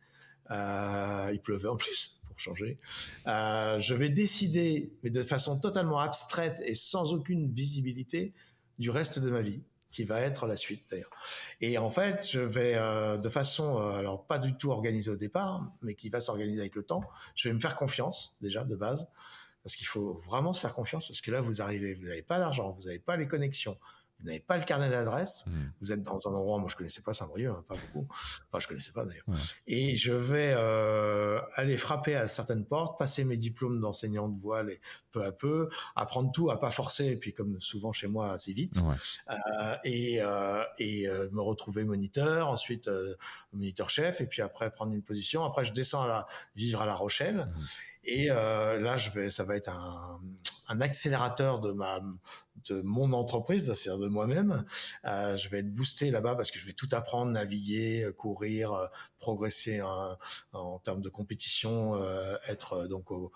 il pleuvait en plus, pour changer. Je vais décider, mais de façon totalement abstraite et sans aucune visibilité, du reste de ma vie, qui va être la suite d'ailleurs. Et en fait, je vais de façon, alors pas du tout organisée au départ, mais qui va s'organiser avec le temps, je vais me faire confiance déjà de base, parce qu'il faut vraiment se faire confiance, parce que là, vous n'avez pas d'argent, vous n'avez pas les connexions, vous n'avez pas le carnet d'adresse, vous êtes dans un endroit, moi je connaissais pas Saint-Brieuc, hein, pas beaucoup, enfin je connaissais pas d'ailleurs, et je vais aller frapper à certaines portes, passer mes diplômes d'enseignant de voile et peu à peu, apprendre tout, à pas forcer, et puis comme souvent chez moi assez vite, et me retrouver moniteur, ensuite moniteur chef, et puis après prendre une position, après je descends vivre à La Rochelle. Et là, ça va être un accélérateur de mon entreprise, c'est-à-dire de moi-même. Je vais être boosté là-bas parce que je vais tout apprendre, naviguer, courir, progresser en termes de compétition, être donc aux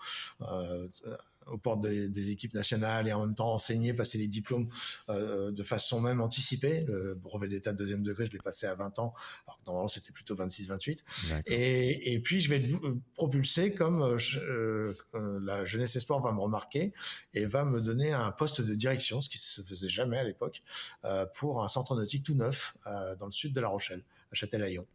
portes des équipes nationales et en même temps enseigner, passer les diplômes de façon même anticipée. Le brevet d'état de deuxième degré, je l'ai passé à 20 ans, alors que normalement c'était plutôt 26-28. Et puis je vais être propulsé comme la Jeunesse et Sport va me remarquer et va me donner un poste de direction, ce qui se faisait jamais à l'époque, pour un centre nautique tout neuf dans le sud de La Rochelle, à Châtelaillon.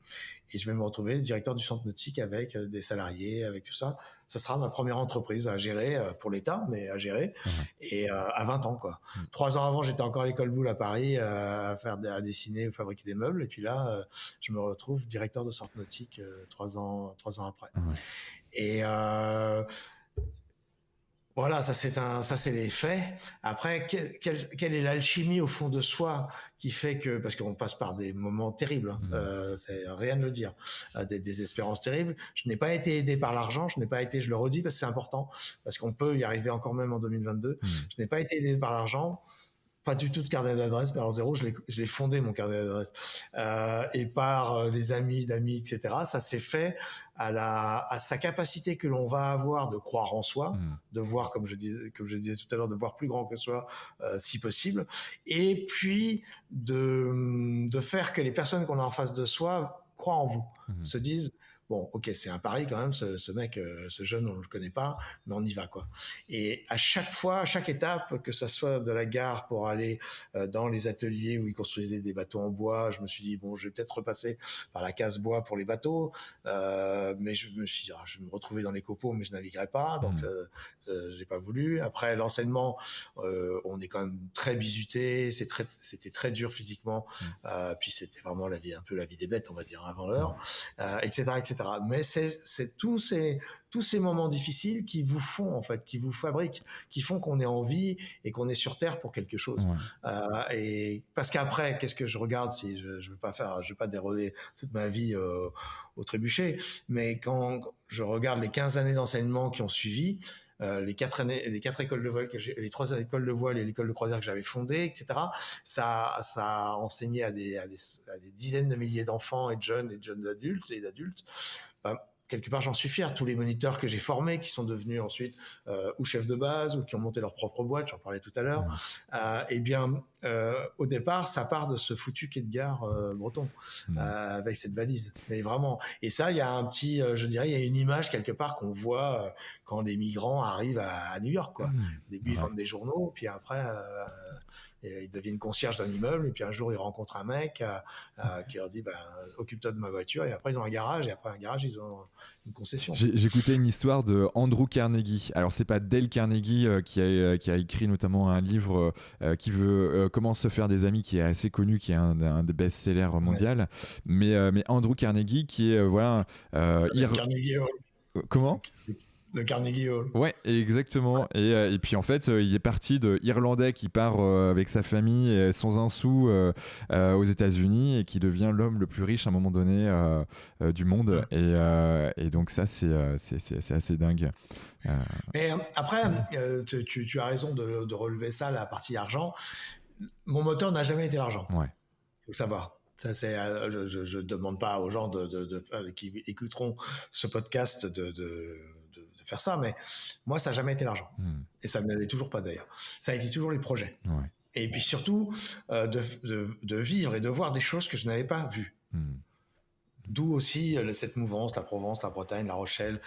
Et je vais me retrouver directeur du centre nautique avec des salariés, avec tout ça. Ça sera ma première entreprise à gérer pour l'État, mais à gérer. Et à 20 ans, quoi. 3 ans avant, j'étais encore à l'école Boulle à Paris à dessiner ou fabriquer des meubles. Et puis là, je me retrouve directeur de centre nautique 3 ans après. Et voilà, ça c'est les faits. Après, quelle est l'alchimie au fond de soi qui fait que, parce qu'on passe par des moments terribles, c'est rien de le dire, des espérances terribles. Je n'ai pas été aidé par l'argent, je le redis parce que c'est important, parce qu'on peut y arriver encore même en 2022. Je n'ai pas été aidé par l'argent. Pas du tout de carnet d'adresse, mais alors zéro, je l'ai fondé mon carnet d'adresse, et par les amis d'amis, etc. Ça s'est fait à sa capacité que l'on va avoir de croire en soi, de voir, comme je disais tout à l'heure, de voir plus grand que soi, si possible, et puis de faire que les personnes qu'on a en face de soi croient en vous, se disent. Bon, ok, c'est un pari quand même, ce mec, ce jeune, on le connaît pas, mais on y va, quoi. Et à chaque fois, à chaque étape, que ça soit de la gare pour aller dans les ateliers où ils construisaient des bateaux en bois, je me suis dit, bon, je vais peut-être repasser par la case bois pour les bateaux, mais je me suis dit, je vais me retrouver dans les copeaux, mais je naviguerai pas, donc j'ai pas voulu. Après, l'enseignement, on est quand même très bizuté, c'était très dur physiquement, puis c'était vraiment un peu la vie des bêtes, on va dire, avant l'heure, etc., etc. Mais c'est tous ces moments difficiles qui vous font, en fait, qui vous fabriquent, qui font qu'on est en vie et qu'on est sur Terre pour quelque chose. Et parce qu'après, qu'est-ce que je regarde, si je veux pas dérouler toute ma vie au trébuchet, mais quand je regarde les 15 années d'enseignement qui ont suivi, les 4 écoles de voile les 3 écoles de voile et l'école de croisière que j'avais fondée, etc. Ça a enseigné à des dizaines de milliers d'enfants et de jeunes adultes et d'adultes. Quelque part, j'en suis fier. Tous les moniteurs que j'ai formés, qui sont devenus ensuite ou chefs de base ou qui ont monté leur propre boîte, j'en parlais tout à l'heure. Au départ, ça part de ce foutu quai de gare breton avec cette valise. Mais vraiment. Et ça, il y a un petit, je dirais, il y a une image quelque part qu'on voit quand les migrants arrivent à New York, quoi. Au début, ils vendent des journaux, puis après. Et ils deviennent concierges d'un immeuble, et puis un jour ils rencontrent un mec qui leur dit occupe-toi de ma voiture, et après ils ont un garage, et après un garage ils ont une concession. J'écoutais une histoire de Andrew Carnegie. Alors c'est pas Dale Carnegie qui a écrit notamment un livre qui veut comment se faire des amis, qui est assez connu, qui est un des best-sellers mondial, mais Andrew Carnegie qui est Carnegie Hall. Comment? Le Carnegie Hall. Ouais, exactement. Et puis en fait, il est parti de Irlandais qui part avec sa famille sans un sou aux États-Unis et qui devient l'homme le plus riche à un moment donné du monde. Et donc ça, c'est assez dingue. Mais après, tu as raison de relever ça, la partie argent. Mon moteur n'a jamais été l'argent. Ouais. Faut le savoir. Ça, je demande pas aux gens qui écouteront ce podcast de faire ça, mais moi, ça n'a jamais été l'argent. Et ça ne l'est toujours pas d'ailleurs. Ça a été toujours les projets. Ouais. Et puis surtout, de vivre et de voir des choses que je n'avais pas vues. D'où aussi cette mouvance, la Provence, la Bretagne, la Rochelle.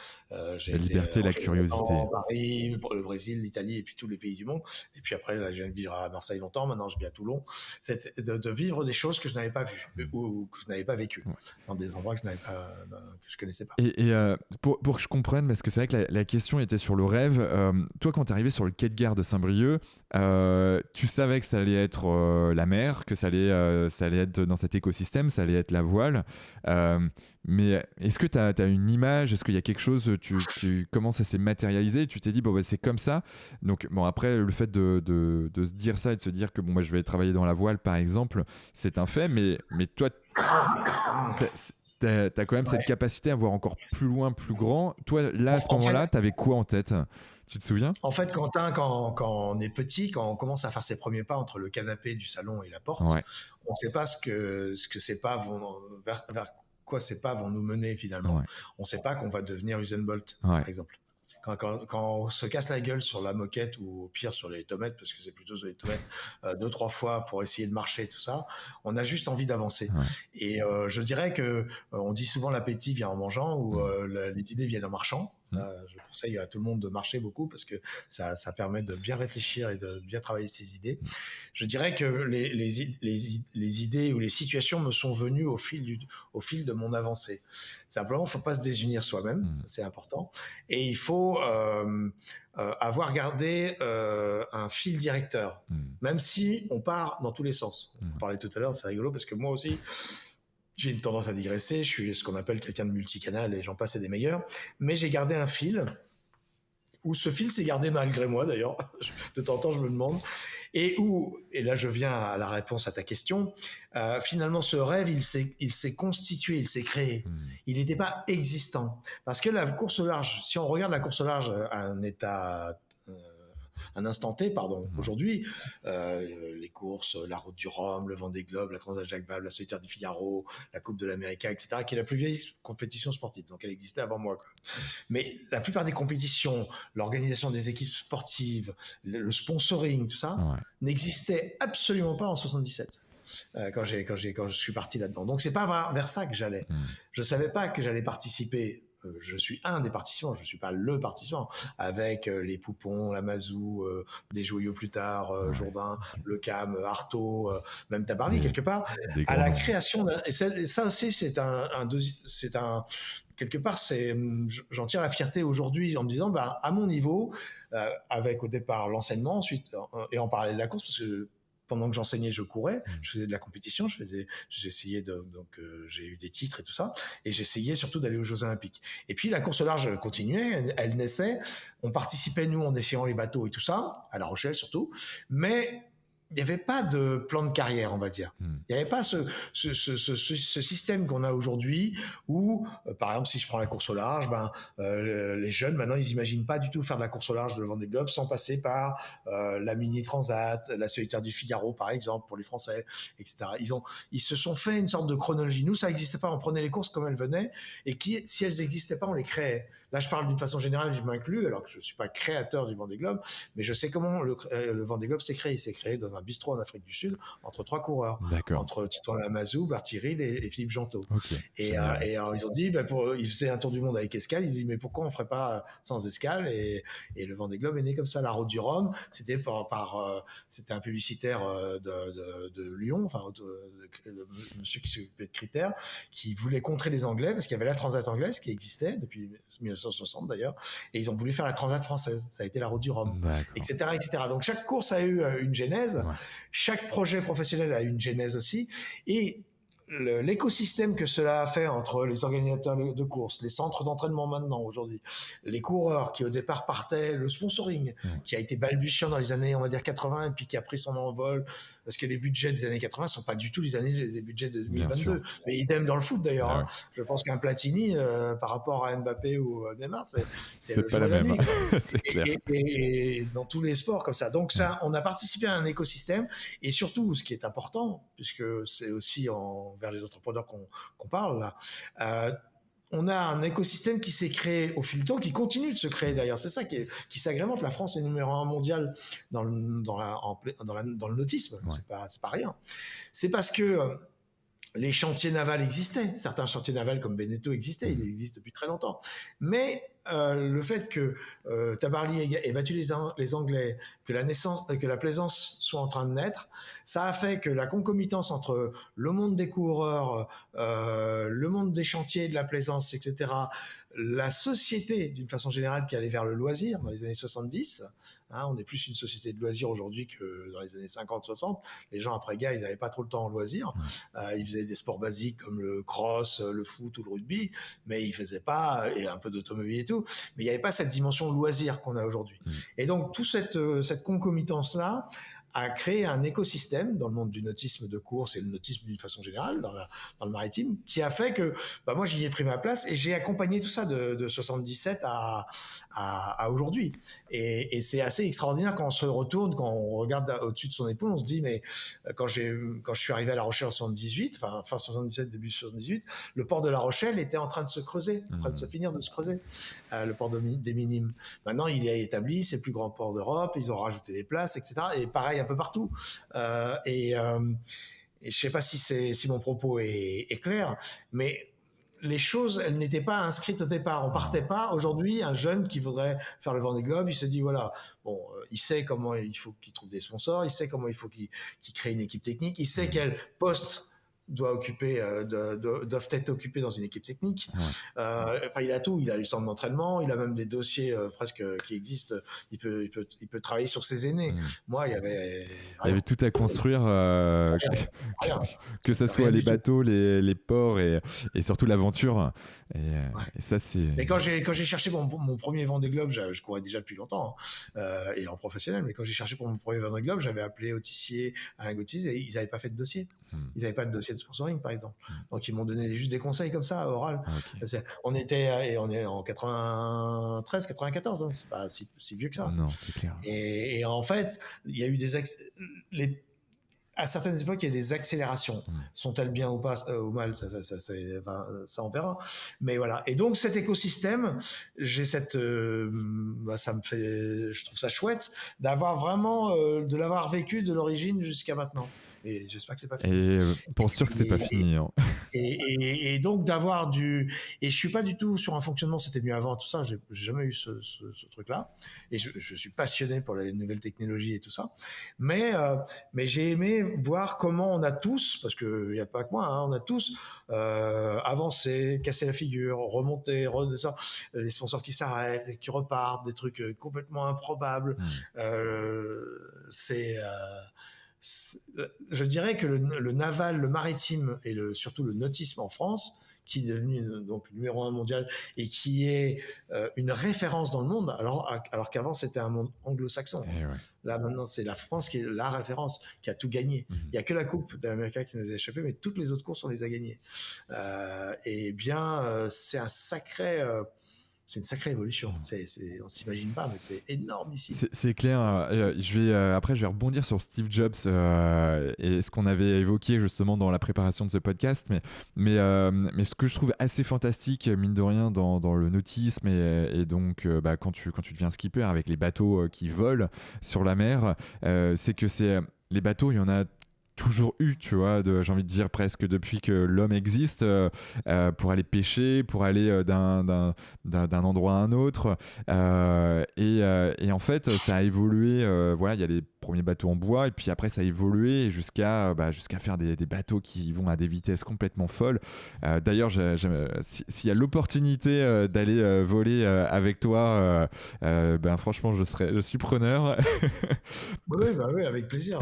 J'ai La été liberté, la curiosité. Paris, le Brésil, l'Italie et puis tous les pays du monde. Et puis après, là, je viens de vivre à Marseille longtemps. Maintenant, je vis à Toulon. C'est de vivre des choses que je n'avais pas vues ou que je n'avais pas vécues dans des endroits que je connaissais pas. Et pour que je comprenne, parce que c'est vrai que la question était sur le rêve. Toi, quand tu es arrivé sur le quai de gare de Saint-Brieuc, tu savais que ça allait être la mer, que ça allait être dans cet écosystème, ça allait être la voile. Mais est-ce que tu as une image? Est-ce qu'il y a quelque chose, comment ça s'est matérialisé et tu t'es dit, bon, bah, c'est comme ça. Donc, bon, après, le fait de se dire ça et de se dire que bon, moi, je vais travailler dans la voile, par exemple, c'est un fait. Mais toi, t'as quand même cette capacité à voir encore plus loin, plus grand. Toi, là, à ce moment-là, t'avais quoi en tête? Tu te souviens? En fait, Quentin, quand on est petit, quand on commence à faire ses premiers pas entre le canapé du salon et la porte, on ne sait pas ce que ces pas vont vers quoi ces pas vont nous mener finalement. On ne sait pas qu'on va devenir Usain Bolt, par exemple. Quand on se casse la gueule sur la moquette ou au pire sur les tomates, parce que c'est plutôt sur les tomates, 2-3 fois pour essayer de marcher, tout ça, on a juste envie d'avancer. Et je dirais que on dit souvent l'appétit vient en mangeant ou les idées viennent en marchant. Je conseille à tout le monde de marcher beaucoup parce que ça permet de bien réfléchir et de bien travailler ses idées. Je dirais que les idées ou les situations me sont venues au fil de mon avancée. Simplement, il ne faut pas se désunir soi-même, c'est important. Et il faut avoir gardé un fil directeur, même si on part dans tous les sens. On parlait tout à l'heure, c'est rigolo parce que moi aussi, j'ai une tendance à digresser, je suis ce qu'on appelle quelqu'un de multicanal et j'en passe et des meilleurs, mais j'ai gardé un fil, où ce fil s'est gardé malgré moi d'ailleurs, de temps en temps je me demande, et là je viens à la réponse à ta question, finalement ce rêve il s'est constitué, il s'est créé, il n'était pas existant, parce que la course au large, si on regarde la course au large à un instant T, aujourd'hui, les courses, la Route du Rhum, le Vendée Globe, la Transat Jacques Vabre, la Solitaire du Figaro, la Coupe de l'América, etc., qui est la plus vieille compétition sportive, donc elle existait avant moi, quoi. Mais la plupart des compétitions, l'organisation des équipes sportives, le sponsoring, tout ça, n'existait absolument pas en 77. Quand je suis parti là-dedans. Donc c'est pas vers ça que j'allais. Je savais pas que j'allais participer. Je suis un des participants, je suis pas le participant, avec les Poupons, la Mazou, des Joyaux plus tard, Jourdain, Le Cam, Artaud, même Tabarly quelque part, à la création et ça aussi c'est quelque part j'en tire la fierté aujourd'hui en me disant à mon niveau, avec au départ l'enseignement ensuite et en parallèle de la course, parce que pendant que j'enseignais, je courais, je faisais de la compétition, j'essayais j'ai eu des titres et tout ça, et j'essayais surtout d'aller aux Jeux Olympiques. Et puis la course au large continuait, elle naissait, on participait nous en essayant les bateaux et tout ça, à La Rochelle surtout, mais il n'y avait pas de plan de carrière, on va dire. Il n'y avait pas ce système qu'on a aujourd'hui où, par exemple, si je prends la course au large, les jeunes, maintenant, ils n'imaginent pas du tout faire de la course au large de Vendée Globe sans passer par la Mini Transat, la Solitaire du Figaro, par exemple, pour les Français, etc. Ils se sont fait une sorte de chronologie. Nous, ça n'existait pas. On prenait les courses comme elles venaient et si elles n'existaient pas, on les créait. Là, je parle d'une façon générale, je m'inclus, alors que je ne suis pas créateur du Vendée Globe, mais je sais comment le Vendée Globe s'est créé. Il s'est créé dans un bistrot en Afrique du Sud entre 3 coureurs, entre Titon Lamazou, Barty Reed et Philippe Gentot. Et alors ils ont dit, ils faisaient un tour du monde avec escale. Ils ont dit mais pourquoi on ferait pas sans escale, et le Vendée Globe est né comme ça. La Route du Rhum, c'était c'était un publicitaire de Lyon, enfin le monsieur qui s'occupait de Critères, qui voulait contrer les Anglais parce qu'il y avait la Transat anglaise qui existait depuis 1960 d'ailleurs, et ils ont voulu faire la Transat française. Ça a été la Route du Rhum, etc., etc. Donc chaque course a eu une genèse, chaque projet professionnel a eu une genèse aussi, et l'écosystème que cela a fait entre les organisateurs de courses, les centres d'entraînement maintenant aujourd'hui, les coureurs qui au départ partaient, le sponsoring qui a été balbutiant dans les années on va dire 80 et puis qui a pris son envol parce que les budgets des années 80 sont pas du tout les budgets de 2022, mais idem dans le foot d'ailleurs. Je pense qu'un Platini par rapport à Mbappé ou à Neymar, c'est pas la même. C'est clair. Et dans tous les sports comme ça. Donc ça, on a participé à un écosystème, et surtout ce qui est important, puisque c'est aussi vers les entrepreneurs qu'on parle là, on a un écosystème qui s'est créé au fil du temps, qui continue de se créer d'ailleurs. C'est ça qui s'agrémente. La France est numéro 1 mondial dans le nautisme. C'est pas rien. C'est parce que les chantiers navals existaient. Certains chantiers navals comme Beneteau existaient. Ils existent depuis très longtemps. Mais le fait que Tabarly ait battu les Anglais, que la plaisance soit en train de naître, ça a fait que la concomitance entre le monde des coureurs, le monde des chantiers, de la plaisance, etc., la société, d'une façon générale, qui allait vers le loisir dans les années 70, on est plus une société de loisirs aujourd'hui que dans les années 50-60. Les gens, après-guerre, ils n'avaient pas trop le temps en loisirs. Ils faisaient des sports basiques comme le cross, le foot ou le rugby, mais ils faisaient pas, et un peu d'automobile et tout, mais il n'y avait pas cette dimension loisir qu'on a aujourd'hui. Et donc, toute cette concomitance-là a créé un écosystème dans le monde du nautisme de course et le nautisme d'une façon générale, dans le maritime, qui a fait que moi, j'y ai pris ma place et j'ai accompagné tout ça de 77 à aujourd'hui. Et c'est assez extraordinaire quand on se retourne, quand on regarde au-dessus de son épaule, on se dit, mais quand je suis arrivé à La Rochelle en 78, fin 77, début 78, le port de La Rochelle était en train de se creuser, en train de se finir de se creuser, le port des Minimes. Maintenant, il est établi, c'est le plus grand port d'Europe, ils ont rajouté des places, etc. Et pareil, un peu partout. Et je sais pas si mon propos est clair, mais les choses, elles n'étaient pas inscrites au départ. On partait pas. Aujourd'hui, un jeune qui voudrait faire le Vendée Globe, il se dit voilà, il sait comment il faut qu'il trouve des sponsors, il sait comment il faut qu'il crée une équipe technique, il sait quel poste doivent être occupés dans une équipe technique. Il a tout. Il a les centres d'entraînement. Il a même des dossiers presque qui existent. Il peut travailler sur ses aînés. Moi, il y avait tout à construire, rien. Que ce soit les bateaux, les ports et surtout l'aventure. Et ça, c'est. Mais quand j'ai cherché pour mon premier Vendée Globe, je courais déjà depuis longtemps et en professionnel. Mais quand j'ai cherché pour mon premier Vendée Globe, j'avais appelé Autissier, Alain Gauthier, et ils n'avaient pas fait de dossier. Ils n'avaient pas de dossier de sponsoring, par exemple. Donc ils m'ont donné juste des conseils comme ça, oral. On est en 93, 94. C'est pas si vieux que ça. Non, c'est clair. Et en fait, il y a eu à certaines époques, il y a des accélérations. Sont-elles bien ou pas ou mal, ça on verra. Mais voilà. Et donc cet écosystème, j'ai ça me fait, je trouve ça chouette d'avoir vraiment, de l'avoir vécu de l'origine jusqu'à maintenant. Et j'espère que c'est pas fini. Et pour sûr que c'est pas fini. Hein. Et donc d'avoir et je suis pas du tout sur un fonctionnement, c'était mieux avant, tout ça, j'ai jamais eu ce truc-là. Et je suis passionné pour les nouvelles technologies et tout ça. Mais j'ai aimé voir comment on a tous, parce que y a pas que moi, on a tous avancé, cassé la figure, remonté, redescendre, les sponsors qui s'arrêtent, qui repartent, des trucs complètement improbables. Je dirais que le naval, le maritime et surtout le nautisme en France, qui est devenu donc le numéro 1 mondial et qui est une référence dans le monde, alors qu'avant c'était un monde anglo-saxon. Là maintenant c'est la France qui est la référence, qui a tout gagné. Il n'y a que la Coupe de l'Amérique qui nous a échappé, mais toutes les autres courses on les a gagnées. C'est une sacrée évolution. On s'imagine pas, mais c'est énorme ici. C'est clair. Après, je vais rebondir sur Steve Jobs et ce qu'on avait évoqué justement dans la préparation de ce podcast. Mais ce que je trouve assez fantastique, mine de rien, dans le nautisme et donc quand tu deviens skipper avec les bateaux qui volent sur la mer, c'est que les bateaux, il y en a toujours eu, tu vois, j'ai envie de dire presque depuis que l'homme existe, pour aller pêcher, pour aller d'un endroit à un autre, et en fait ça a évolué. Il y a les premiers bateaux en bois et puis après ça a évolué jusqu'à faire des bateaux qui vont à des vitesses complètement folles. D'ailleurs, s'il y a l'opportunité d'aller voler avec toi, franchement je suis preneur. Oui, avec plaisir.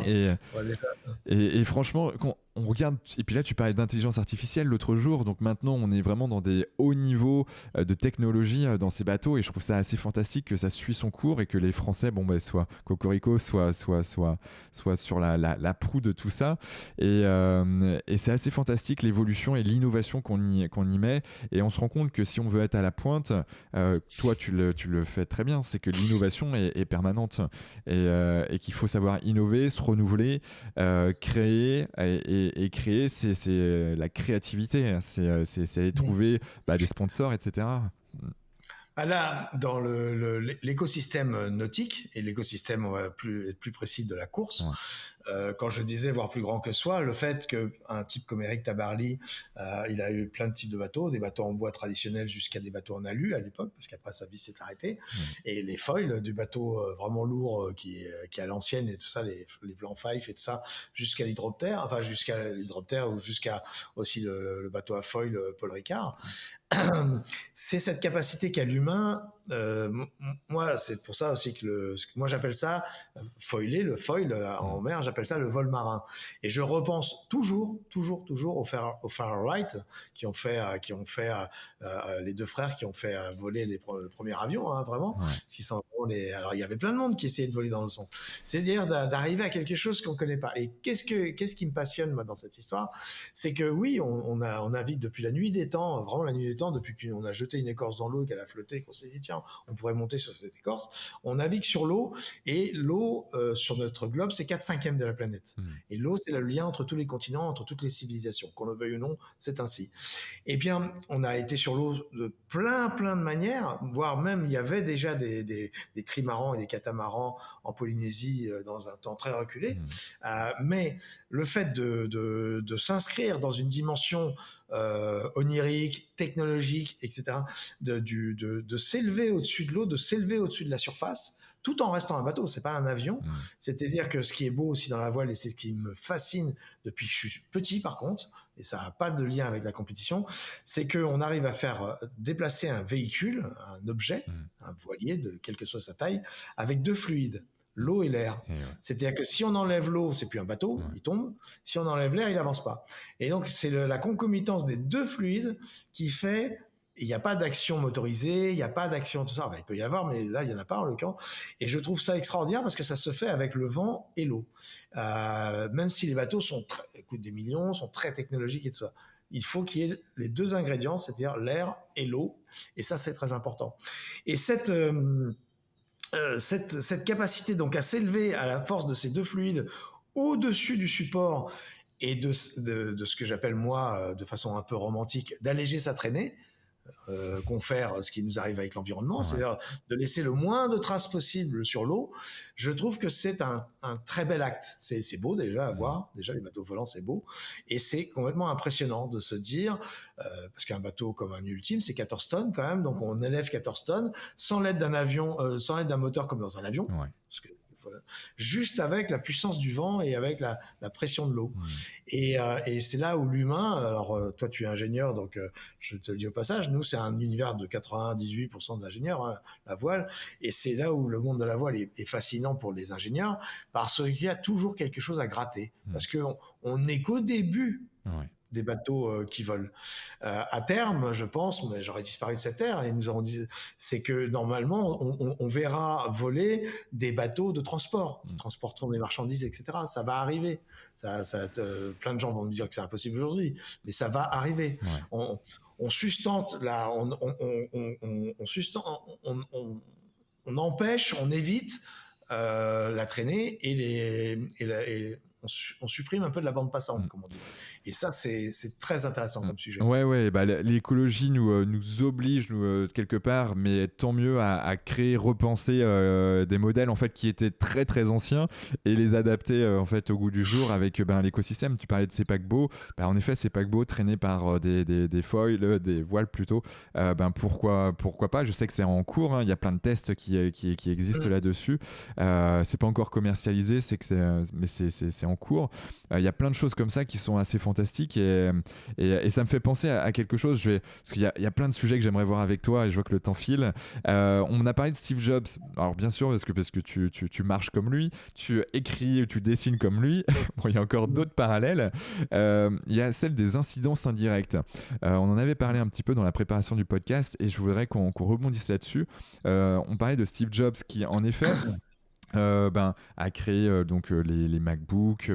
Et franchement, quand on regarde, et puis là tu parlais d'intelligence artificielle l'autre jour, donc maintenant on est vraiment dans des hauts niveaux de technologie dans ces bateaux, et je trouve ça assez fantastique que ça suit son cours et que les Français, soit cocorico, soit sur la proue de tout ça, et c'est assez fantastique l'évolution et l'innovation qu'on y met, et on se rend compte que si on veut être à la pointe, toi tu le fais très bien, c'est que l'innovation est permanente, et qu'il faut savoir innover, se renouveler, créer, et créer, c'est la créativité, c'est aller trouver des sponsors, etc. Là, dans l'écosystème nautique et l'écosystème, on va être plus précis, de la course, quand je disais voir plus grand que soi, le fait qu'un type comme Eric Tabarly, il a eu plein de types de bateaux, des bateaux en bois traditionnels jusqu'à des bateaux en alu à l'époque, parce qu'après sa vie s'est arrêtée, et les foils, du bateau vraiment lourd qui est à l'ancienne et tout ça, les plans Fife et tout ça, jusqu'à l'hydroptère, enfin jusqu'à l'hydroptère ou jusqu'à aussi le bateau à foil Paul Ricard. C'est cette capacité qu'a l'humain. Moi, c'est pour ça aussi que moi j'appelle ça foiler, le foil en mer, j'appelle ça le vol marin. Et je repense toujours au Far Wright qui ont fait les deux frères qui ont fait voler le premier avion, hein, vraiment. Alors il y avait plein de monde qui essayait de voler dans le son. C'est-à-dire d'arriver à quelque chose qu'on connaît pas. Et qu'est-ce qui me passionne moi dans cette histoire, c'est que oui, on navigue depuis la nuit des temps, vraiment la nuit des temps, depuis qu'on a jeté une écorce dans l'eau et qu'elle a flotté, qu'on s'est dit tiens, on pourrait monter sur cette écorce. On navigue sur l'eau, et l'eau sur notre globe, c'est 4/5 de la planète. Et l'eau, c'est le lien entre tous les continents, entre toutes les civilisations. Qu'on le veuille ou non, c'est ainsi. Eh bien, on a été sur l'eau de plein de manières, voire même il y avait déjà des trimarans et des catamarans en Polynésie dans un temps très reculé. Mais le fait de s'inscrire dans une dimension onirique, technologique, etc., de s'élever au-dessus de l'eau, de s'élever au-dessus de la surface, tout en restant un bateau, c'est pas un avion. C'est-à-dire que ce qui est beau aussi dans la voile, et c'est ce qui me fascine depuis que je suis petit par contre, et ça n'a pas de lien avec la compétition, c'est qu'on arrive à faire déplacer un véhicule, un objet, un voilier, quelle que soit sa taille, avec deux fluides, l'eau et l'air. C'est-à-dire que si on enlève l'eau, c'est plus un bateau, il tombe. Si on enlève l'air, il avance pas. Et donc, c'est la concomitance des deux fluides qui fait... Il n'y a pas d'action motorisée, il n'y a pas d'action, tout ça. Ben, il peut y avoir, mais là, il n'y en a pas en l'occurrence. Et je trouve ça extraordinaire parce que ça se fait avec le vent et l'eau. Même si les bateaux coûtent des millions, sont très technologiques et tout ça. Il faut qu'il y ait les deux ingrédients, c'est-à-dire l'air et l'eau. Et ça, c'est très important. Et cette capacité donc à s'élever à la force de ces deux fluides au-dessus du support et de ce que j'appelle moi, de façon un peu romantique, d'alléger sa traînée, confère ce qui nous arrive avec l'environnement, c'est-à-dire de laisser le moins de traces possible sur l'eau. Je trouve que c'est un très bel acte. C'est beau déjà à voir. Déjà, les bateaux volants, c'est beau. Et c'est complètement impressionnant de se dire, parce qu'un bateau comme un Ultime, c'est 14 tonnes quand même, donc on élève 14 tonnes sans l'aide d'un avion, sans l'aide d'un moteur comme dans un avion. Parce que, juste avec la puissance du vent et avec la pression de l'eau. Et c'est là où l'humain, alors toi tu es ingénieur, donc je te le dis au passage, nous c'est un univers de 98% d'ingénieurs, hein, la voile, et c'est là où le monde de la voile est fascinant pour les ingénieurs, parce qu'il y a toujours quelque chose à gratter, parce qu'on n'est qu'au début des bateaux qui volent. À terme, je pense, mais j'aurais disparu de cette terre, et nous aurons dit, c'est que normalement, on verra voler des bateaux de transport, qui transporteront des marchandises, etc. Ça va arriver. Plein de gens vont me dire que c'est impossible aujourd'hui, mais ça va arriver. On sustente là, on empêche, on évite la traînée et on supprime un peu de la bande passante, comme on dit. Et ça, c'est très intéressant comme sujet. Ouais, bah, l'écologie nous oblige quelque part, mais tant mieux à créer, repenser des modèles en fait qui étaient très très anciens et les adapter en fait au goût du jour avec l'écosystème. Tu parlais de ces paquebots, en effet ces paquebots traînés par des foils, des voiles plutôt. Pourquoi pas? Je sais que c'est en cours. Il y a plein de tests qui existent là-dessus. C'est pas encore commercialisé, mais c'est en cours. Il y a plein de choses comme ça qui sont assez fantastique et ça me fait penser à quelque chose. Parce qu'il y a plein de sujets que j'aimerais voir avec toi et je vois que le temps file. On a parlé de Steve Jobs. Alors bien sûr parce que tu marches comme lui, tu écris, tu dessines comme lui. Bon, il y a encore d'autres parallèles. Il y a celle des incidences indirectes. On en avait parlé un petit peu dans la préparation du podcast et je voudrais qu'on rebondisse là-dessus. On parlait de Steve Jobs qui en effet a créé donc les MacBook,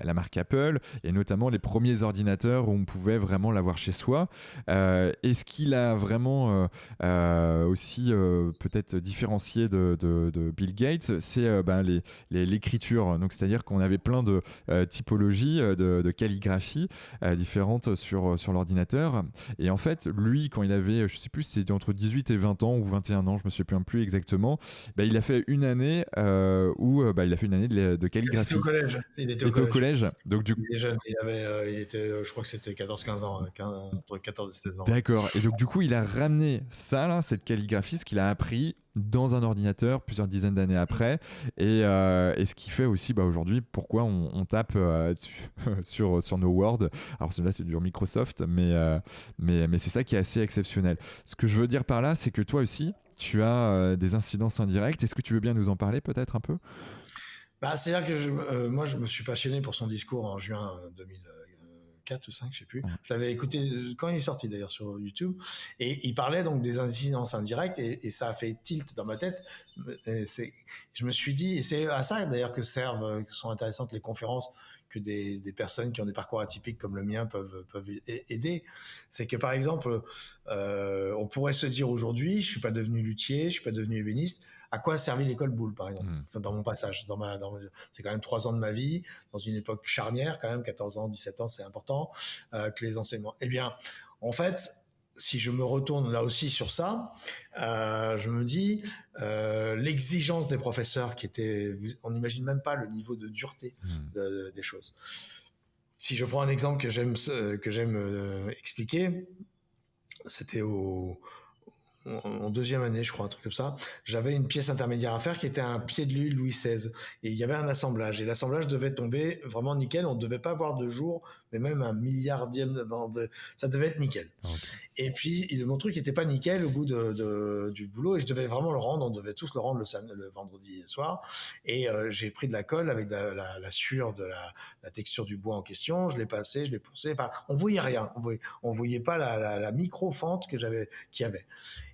la marque Apple, et notamment les premiers ordinateurs où on pouvait vraiment l'avoir chez soi. Et ce qu'il a vraiment aussi peut-être différencié de Bill Gates, c'est l'écriture. Donc c'est-à-dire qu'on avait plein de typologies de calligraphie différentes sur l'ordinateur. Et en fait, lui, quand il avait, je sais plus si c'était entre 18 et 20 ans ou 21 ans, je me souviens plus exactement, il a fait une année où il a fait une année de calligraphie. C'était au collège. Il était au collège. Donc, il était jeune, il était, je crois que c'était 14-15 ans, entre 14 et 16 ans. D'accord. Et donc, du coup, il a ramené ça, là, cette calligraphie, ce qu'il a appris dans un ordinateur plusieurs dizaines d'années après. Et ce qui fait aussi, aujourd'hui, pourquoi on tape sur nos Word. Alors, celui-là, c'est du Microsoft, mais c'est ça qui est assez exceptionnel. Ce que je veux dire par là, c'est que toi aussi, tu as des incidences indirectes. Est-ce que tu veux bien nous en parler peut-être un peu? C'est-à-dire que moi, je me suis passionné pour son discours en juin 2004 ou 5, je sais plus. Je l'avais écouté quand il est sorti d'ailleurs sur YouTube, et il parlait donc des incidences indirectes, et ça a fait tilt dans ma tête. Je me suis dit, et c'est à ça d'ailleurs que sont intéressantes les conférences, que des personnes qui ont des parcours atypiques comme le mien peuvent aider. C'est que par exemple, on pourrait se dire aujourd'hui, je suis pas devenu luthier, je suis pas devenu ébéniste. À quoi a servi l'école Boulle, par exemple, dans mon passage, c'est quand même 3 ans de ma vie, dans une époque charnière, quand même, 14 ans, 17 ans, c'est important, que les enseignements. Eh bien, en fait, si je me retourne là aussi sur ça, je me dis, l'exigence des professeurs on n'imagine même pas le niveau de dureté des choses. Si je prends un exemple que j'aime expliquer, c'était en deuxième année, je crois, un truc comme ça, j'avais une pièce intermédiaire à faire qui était un pied de Louis XVI. Et il y avait un assemblage. Et l'assemblage devait tomber vraiment nickel. On ne devait pas avoir de jour, mais même un milliardième, ça devait être nickel. Okay. Et puis, mon truc n'était pas nickel au bout du boulot, et je devais vraiment le rendre. On devait tous le rendre le vendredi soir. Et j'ai pris de la colle avec la sueur de la texture du bois en question. Je l'ai passé, je l'ai poussé. Enfin, on voyait rien. On voyait pas la micro-fente qu'il y avait.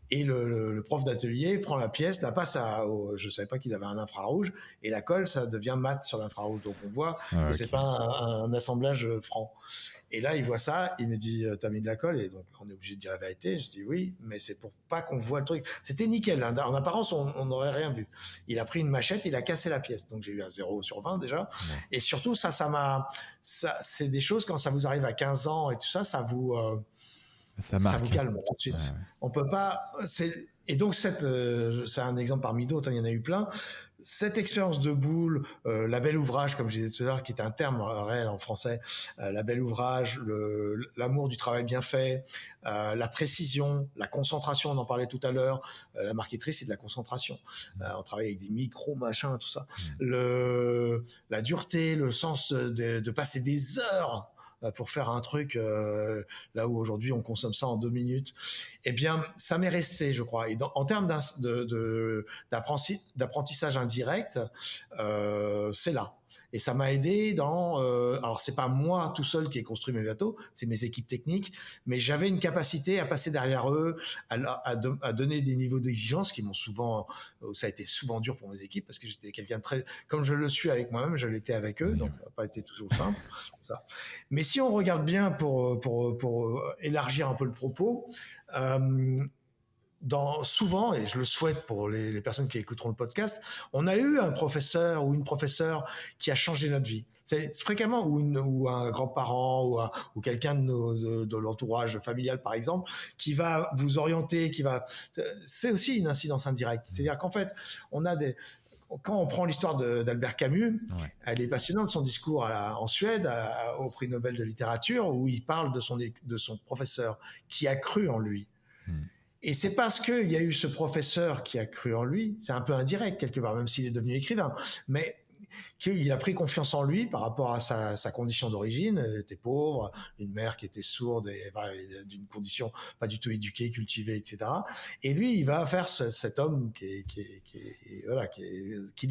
Et le prof d'atelier prend la pièce, la passe je savais pas qu'il avait un infrarouge, et la colle, ça devient mat sur l'infrarouge. Donc on voit que c'est pas un assemblage franc. Et là, il voit ça, il me dit, t'as mis de la colle? Et donc on est obligé de dire la vérité. Je dis oui, mais c'est pour pas qu'on voit le truc. C'était nickel, hein. En apparence, on n'aurait rien vu. Il a pris une machette, il a cassé la pièce. Donc j'ai eu un 0/20 déjà. Ouais. Et surtout, ça c'est des choses, quand ça vous arrive à 15 ans et tout ça, ça vous calme tout de suite. Ouais. On peut pas. Et donc c'est un exemple parmi d'autres. Il y en a eu plein. Cette expérience de Boulle, la belle ouvrage, comme je disais tout à l'heure, qui est un terme réel en français, la belle ouvrage, l'amour du travail bien fait, la précision, la concentration, on en parlait tout à l'heure. La marketrice, c'est de la concentration. On travaille avec des micros, machins, tout ça. La dureté, le sens de passer des heures pour faire un truc là où aujourd'hui on consomme ça en 2 minutes. Eh bien, ça m'est resté, je crois. Et en termes d'apprentissage indirect, c'est là. Et ça m'a aidé alors c'est pas moi tout seul qui ai construit mes bateaux, c'est mes équipes techniques, mais j'avais une capacité à passer derrière eux, à donner des niveaux d'exigence qui m'ont ça a été souvent dur pour mes équipes, parce que j'étais quelqu'un de très, comme je le suis avec moi-même, je l'étais avec eux, donc ça n'a pas été toujours simple. Ça. Mais si on regarde bien pour élargir un peu le propos, souvent, et je le souhaite pour les personnes qui écouteront le podcast, on a eu un professeur ou une professeure qui a changé notre vie. C'est fréquemment, ou un grand-parent, ou quelqu'un de l'entourage familial, par exemple, qui va vous orienter, c'est aussi une incidence indirecte. C'est-à-dire qu'en fait, quand on prend l'histoire d'Albert Camus, elle est passionnante, son discours en Suède au prix Nobel de littérature, où il parle de son professeur qui a cru en lui. Et c'est parce qu'il y a eu ce professeur qui a cru en lui, c'est un peu indirect quelque part, même s'il est devenu écrivain, mais qu'il a pris confiance en lui par rapport à sa condition d'origine. Il était pauvre, une mère qui était sourde, et d'une condition pas du tout éduquée, cultivée, etc. Et lui, il va faire cet homme qu'il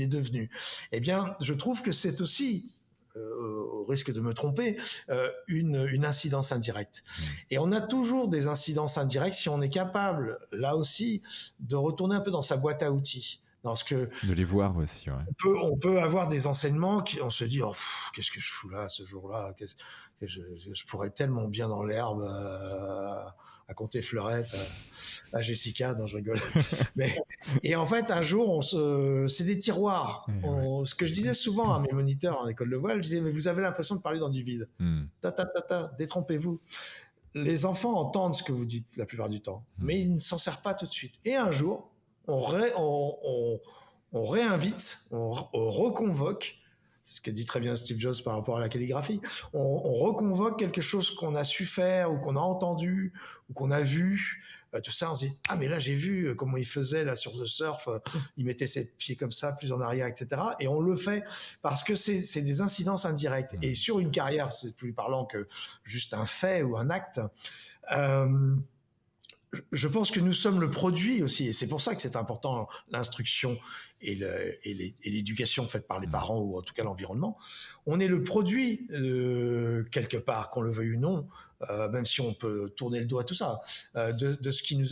est devenu. Eh bien, je trouve que c'est aussi, au risque de me tromper, une incidence indirecte. Et on a toujours des incidences indirectes si on est capable, là aussi, de retourner un peu dans sa boîte à outils. De les voir aussi, ouais. On peut avoir des enseignements on se dit, qu'est-ce que je fous là ce jour-là, je pourrais tellement bien dans l'herbe à compter fleurettes à Jessica, non je rigole. Et en fait un jour c'est des tiroirs. Ce que je disais souvent à mes moniteurs en école de voile, je disais, mais vous avez l'impression de parler dans du vide. Détrompez-vous. Les enfants entendent ce que vous dites la plupart du temps, mais ils ne s'en servent pas tout de suite. Et un jour on on réinvite, on reconvoque. C'est ce que dit très bien Steve Jobs par rapport à la calligraphie. On reconvoque quelque chose qu'on a su faire ou qu'on a entendu ou qu'on a vu. Tout ça, on se dit, ah mais là j'ai vu comment il faisait là sur le surf, il mettait ses pieds comme ça, plus en arrière, etc. Et on le fait parce que c'est des incidences indirectes. Et sur une carrière, c'est plus parlant que juste un fait ou un acte. Je pense que nous sommes le produit aussi, et c'est pour ça que c'est important l'instruction et l'éducation faite par les parents ou en tout cas l'environnement. On est le produit quelque part, qu'on le veuille ou non, même si on peut tourner le doigt tout ça, de ce qui nous,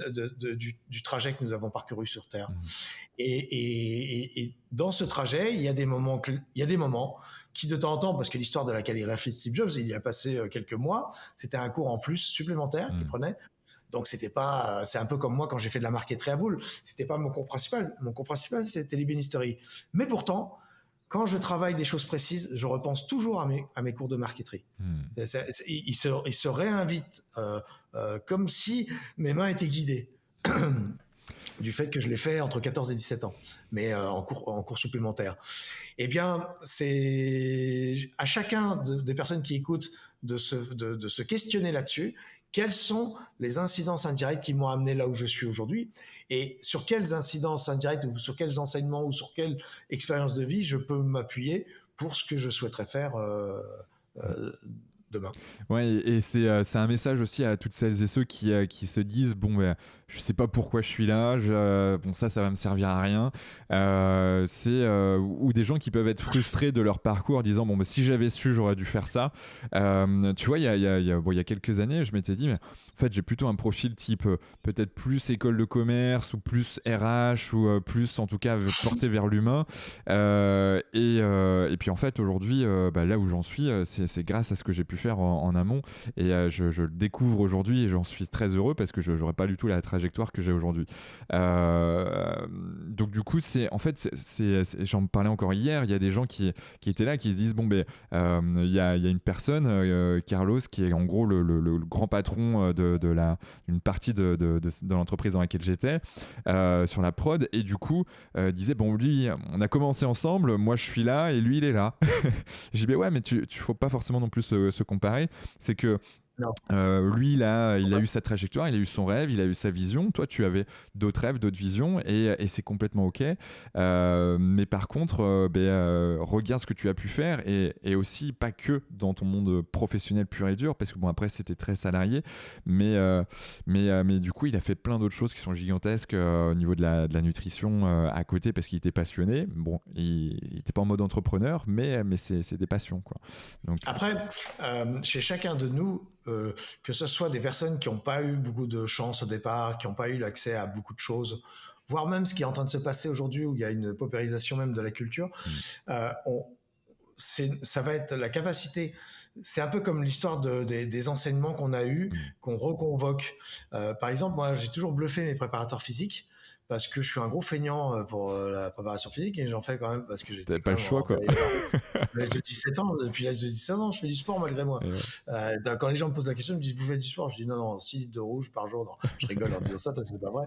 du trajet que nous avons parcouru sur Terre. Et dans ce trajet, il y a des moments qui de temps en temps, parce que l'histoire de la calligraphie de Steve Jobs, il y a passé quelques mois, c'était un cours en plus supplémentaire qu'il prenait. Donc c'est un peu comme moi quand j'ai fait de la marqueterie à Boulle. C'était pas mon cours principal. Mon cours principal, c'était l'ébénisterie. Mais pourtant, quand je travaille des choses précises, je repense toujours à mes cours de marqueterie. Il se réinvite comme si mes mains étaient guidées. Du fait que je l'ai fait entre 14 et 17 ans, mais en cours supplémentaire. Eh bien, c'est à chacun des personnes qui écoutent de se questionner là-dessus. Quelles sont les incidences indirectes qui m'ont amené là où je suis aujourd'hui, et sur quelles incidences indirectes ou sur quels enseignements ou sur quelle expérience de vie je peux m'appuyer pour ce que je souhaiterais faire demain. Ouais, et c'est un message aussi à toutes celles et ceux qui se disent bon, ben, je sais pas pourquoi je suis là, bon, ça va me servir à rien. Ou des gens qui peuvent être frustrés de leur parcours en disant bon, ben, si j'avais su, j'aurais dû faire ça. Tu vois, il y a quelques années, je m'étais dit, mais en fait, j'ai plutôt un profil type peut-être plus école de commerce ou plus RH ou plus en tout cas porté vers l'humain. Et puis en fait, aujourd'hui, là où j'en suis, c'est grâce à ce que j'ai pu faire en amont, et je le découvre aujourd'hui et j'en suis très heureux parce que je n'aurais pas du tout la trajectoire que j'ai aujourd'hui. Donc du coup, j'en parlais encore hier, il y a des gens qui étaient là, qui se disent bon, ben, il y a une personne, Carlos, qui est en gros le grand patron d'une partie de l'entreprise dans laquelle j'étais, sur la prod, et du coup disait bon, lui, on a commencé ensemble, moi je suis là et lui il est là. J'ai dit ben ouais, mais tu faut pas forcément non plus se comparer. C'est que lui, il a eu sa trajectoire, il a eu son rêve, il a eu sa vision. Toi, tu avais d'autres rêves, d'autres visions, et c'est complètement ok. Mais par contre, regarde ce que tu as pu faire, et aussi pas que dans ton monde professionnel pur et dur, parce que bon, après c'était très salarié, mais du coup, il a fait plein d'autres choses qui sont gigantesques au niveau de la nutrition à côté, parce qu'il était passionné. Bon, il n'était pas en mode entrepreneur, mais c'est des passions, quoi. Donc, après, chez chacun de nous, que ce soit des personnes qui n'ont pas eu beaucoup de chance au départ, qui n'ont pas eu l'accès à beaucoup de choses, voire même ce qui est en train de se passer aujourd'hui, où il y a une paupérisation même de la culture, ça va être la capacité. C'est un peu comme l'histoire des enseignements qu'on a eus, qu'on reconvoque. Par exemple, moi, j'ai toujours bluffé mes préparateurs physiques, parce que je suis un gros feignant pour la préparation physique, et j'en fais quand même parce que j'ai pas le choix, quoi. L'âge de 17 ans, depuis l'âge de 17 ans, je fais du sport malgré moi. Quand les gens me posent la question, ils me disent vous faites du sport? Je dis non, 6 litres de rouge par jour. Non, je rigole en disant ça parce que c'est pas vrai.